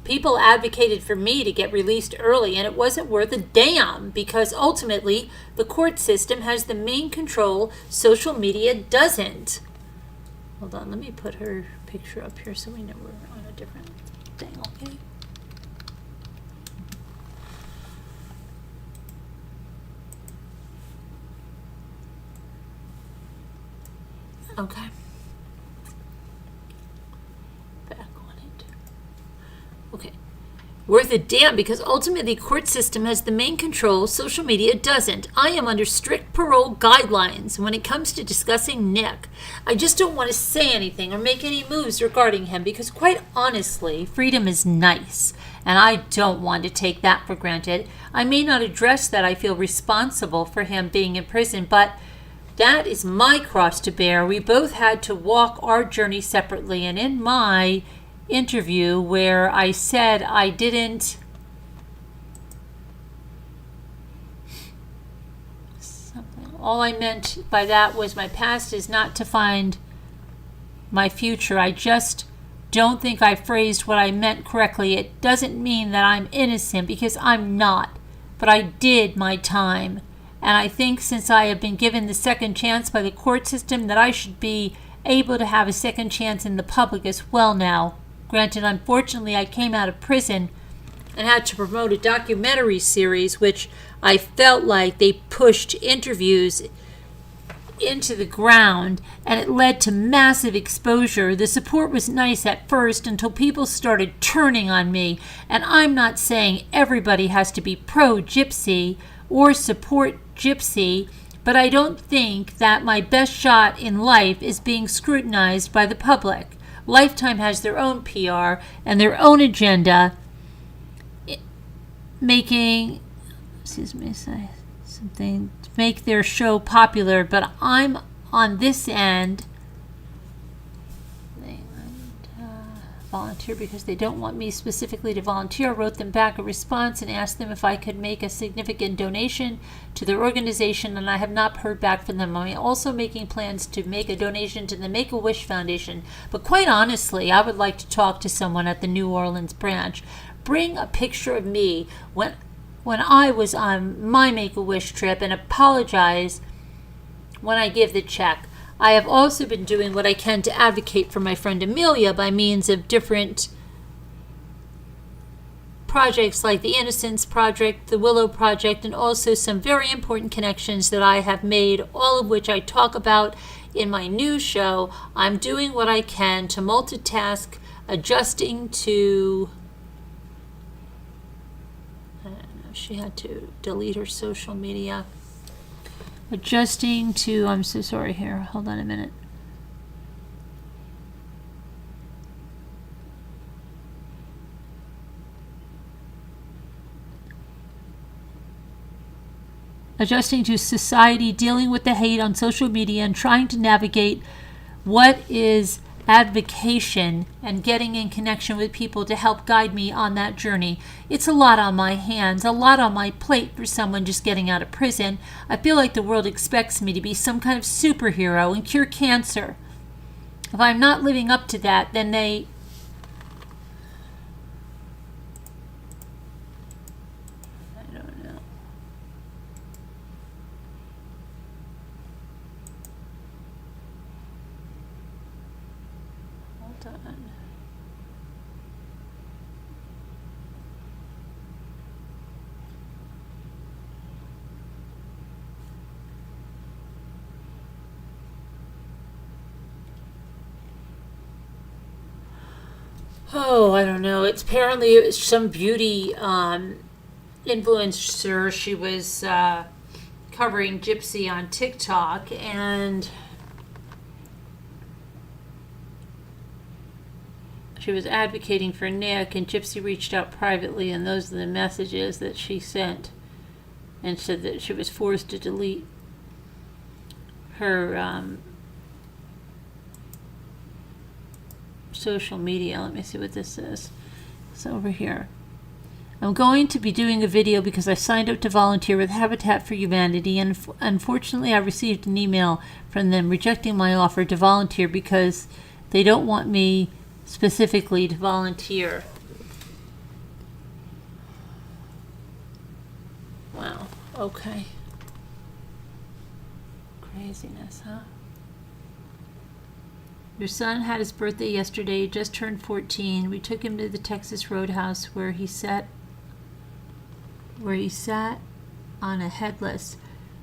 people advocated for me to get released early, and it wasn't worth a damn, because ultimately, the court system has the main control, social media doesn't. Hold on, let me put her picture up here so we know we're on a different thing, okay? Okay. Back on it. Okay. Worth a damn, because ultimately the court system has the main control, social media doesn't. I am under strict parole guidelines when it comes to discussing Nick. I just don't want to say anything or make any moves regarding him because, quite honestly, freedom is nice, and I don't want to take that for granted. I may not address that I feel responsible for him being in prison, but that is my cross to bear. We both had to walk our journey separately, and in my interview where I said I didn't all I meant by that was my past is not to find my future. I just don't think I phrased what I meant correctly. It doesn't mean that I'm innocent, because I'm not, but I did my time, and I think since I have been given the second chance by the court system that I should be able to have a second chance in the public as well now. Granted, unfortunately, I came out of prison and had to promote a documentary series, which I felt like they pushed interviews into the ground, and it led to massive exposure. The support was nice at first until people started turning on me, and I'm not saying everybody has to be pro-Gypsy or support Gypsy, but I don't think that my best shot in life is being scrutinized by the public. Lifetime has their own PR and their own agenda, making excuse me, say something to make their show popular, but I'm on this end. They volunteer because they don't want me specifically to volunteer. I wrote them back a response and asked them if I could make a significant donation to their organization, and I have not heard back from them. I'm also making plans to make a donation to the Make-A-Wish Foundation, but quite honestly, I would like to talk to someone at the New Orleans branch. Bring a picture of me when I was on my Make-A-Wish trip and apologize when I give the check. I have also been doing what I can to advocate for my friend Amelia by means of different projects like the Innocence Project, the Willow Project, and also some very important connections that I have made, all of which I talk about in my new show. I'm doing what I can to multitask, adjusting to... I don't know, she had to delete her social media. Adjusting to, I'm so sorry here, hold on a minute. Adjusting to society, dealing with the hate on social media, and trying to navigate what is advocation and getting in connection with people to help guide me on that journey. It's a lot on my hands, a lot on my plate for someone just getting out of prison. I feel like the world expects me to be some kind of superhero and cure cancer. If I'm not living up to that, then they... I don't know. Hold on. Oh, I don't know. It's apparently it was some beauty influencer. She was covering Gypsy on TikTok, and she was advocating for Nick, and Gypsy reached out privately, and those are the messages that she sent, and said that she was forced to delete her social media. Let me see what this is. It's over here. I'm going to be doing a video because I signed up to volunteer with Habitat for Humanity, and unfortunately I received an email from them rejecting my offer to volunteer because they don't want me specifically to volunteer. Wow. Okay. Craziness, huh? Your son had his birthday yesterday. He just turned 14. We took him to the Texas Roadhouse where he sat on a headless.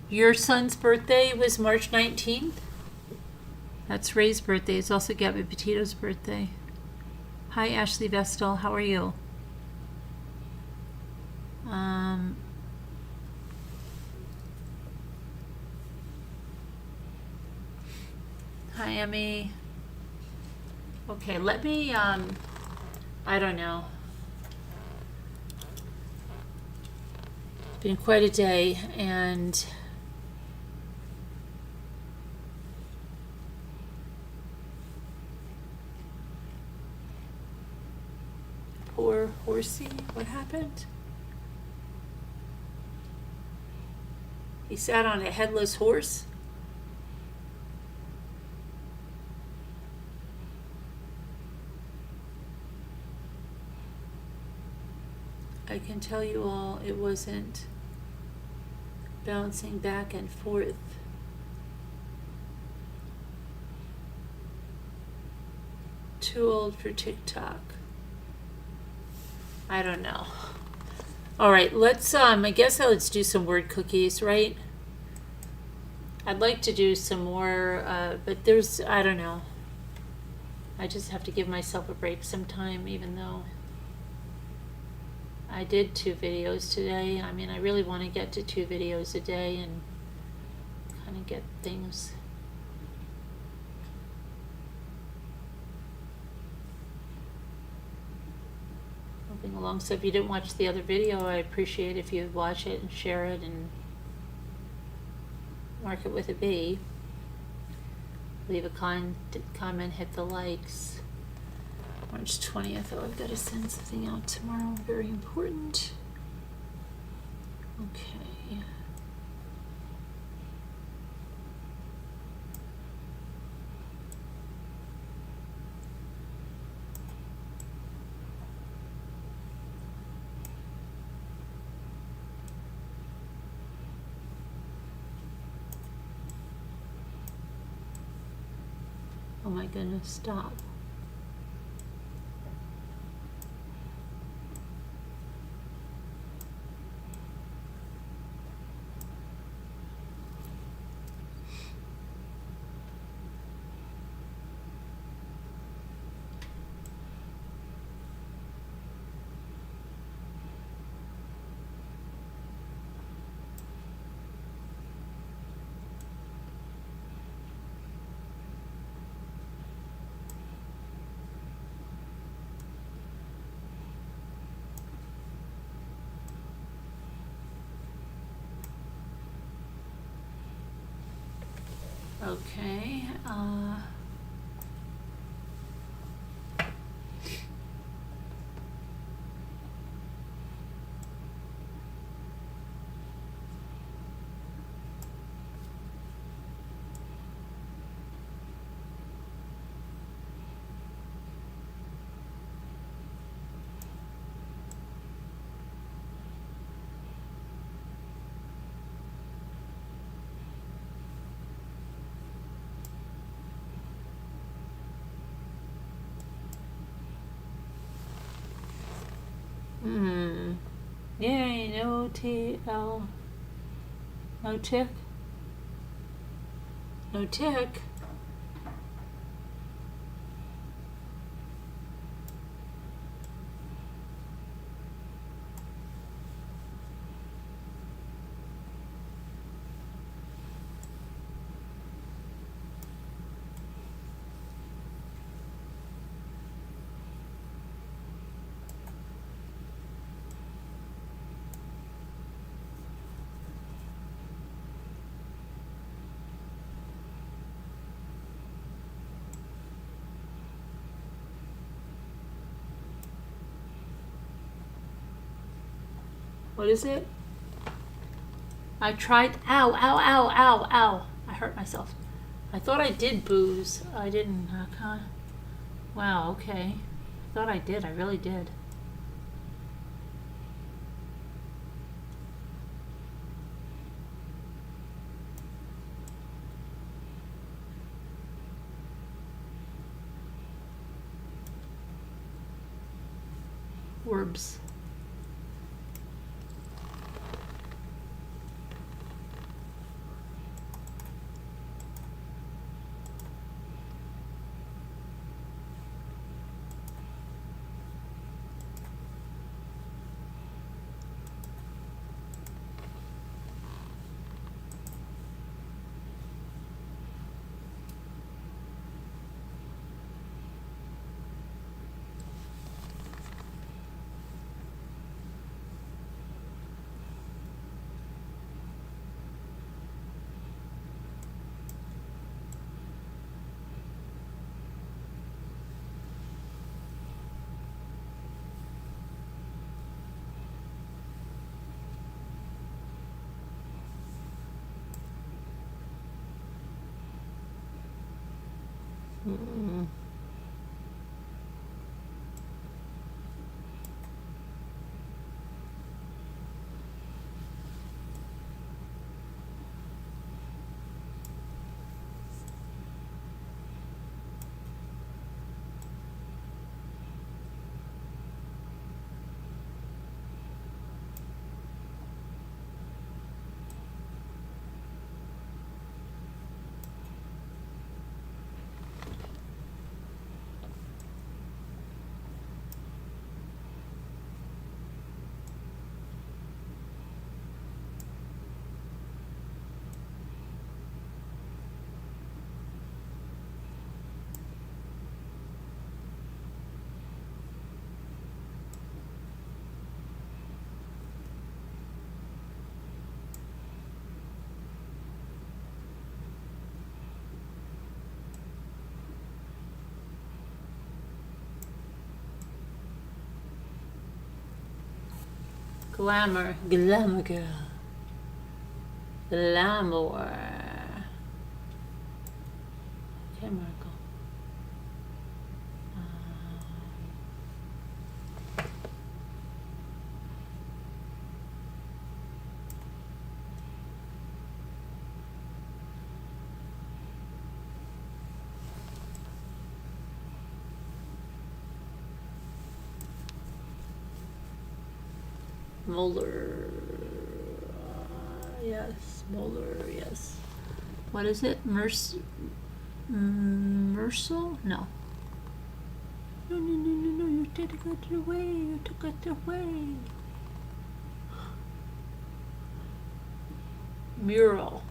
Your son's birthday was March 19th? That's Ray's birthday. It's also Gabby Petito's birthday. Hi, Ashley Vestal. How are you? Hi, Emmy. Okay, let me, I don't know. Been quite a day, and poor horsey. What happened? He sat on a headless horse? I can tell you all, it wasn't bouncing back and forth. Too old for TikTok. I don't know. All right, let's, I guess let's do some word cookies, right? I'd like to do some more, but there's, I don't know. I just have to give myself a break sometime, even though I did 2 videos today. I mean, I really want to get to 2 videos a day and kind of get things moving along. So if you didn't watch the other video, I appreciate if you watch it and share it and mark it with a B. Leave a comment, hit the likes. March 20th. Oh, I've got to send something out tomorrow. Very important. Okay. Oh my goodness, stop. Okay, yay, no TL, no tick, no tick. What is it? I tried, ow, ow, ow, ow, ow. I hurt myself. I thought I did booze. I didn't, wow, okay. I thought I did, I really did. Orbs. Mm. Glamour. Glamour girl. Glamour. Okay, Marco. Molar. Yes, molar, yes. What is it? Mersal? No. No, you took it away. You took it away. Mural.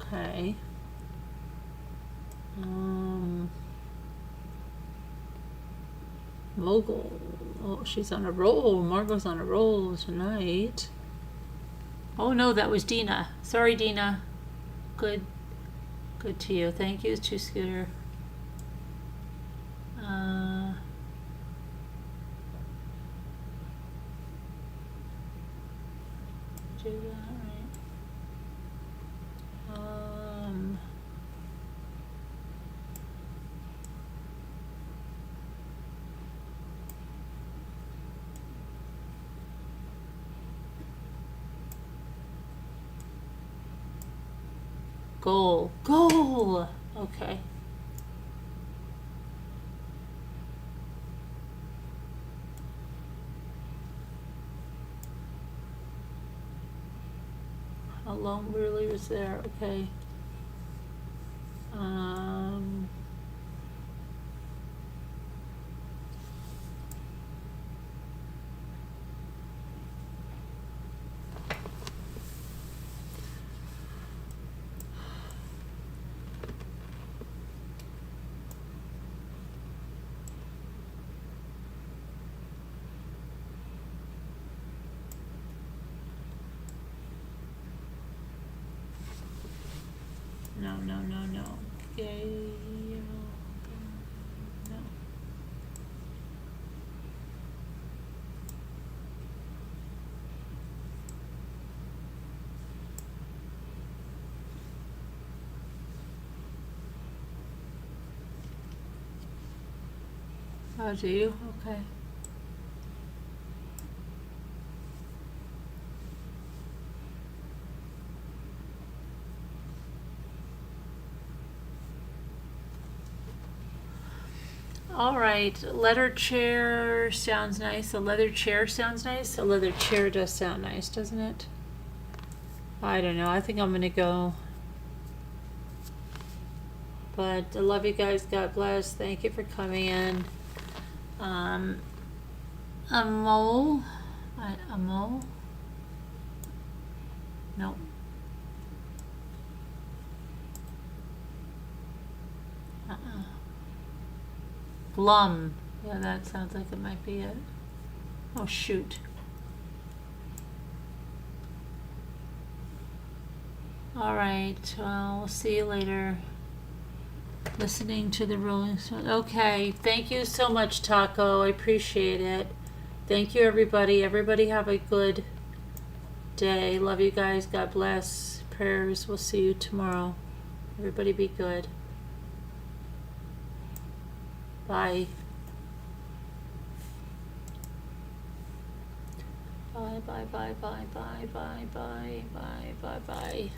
Okay. Mogul. Oh, she's on a roll. Margot's on a roll tonight. Oh no, that was Dina. Sorry, Dina. Good to you. Thank you, Two Scooter. Do that, right? Goal. Okay. How long really was there? Okay. No. Okay. No. Oh, do you? Okay. All right, leather chair sounds nice. A leather chair sounds nice. A leather chair does sound nice, doesn't it? I don't know. I think I'm gonna go. But I love you guys. God bless. Thank you for coming in. A mole. A mole? No. Glum. Yeah, that sounds like it might be it. Oh, shoot. All right. Well, we'll see you later. Listening to the Rolling Stones. Okay. Thank you so much, Taco. I appreciate it. Thank you, everybody. Everybody have a good day. Love you guys. God bless. Prayers. We'll see you tomorrow. Everybody be good. Bye. Bye.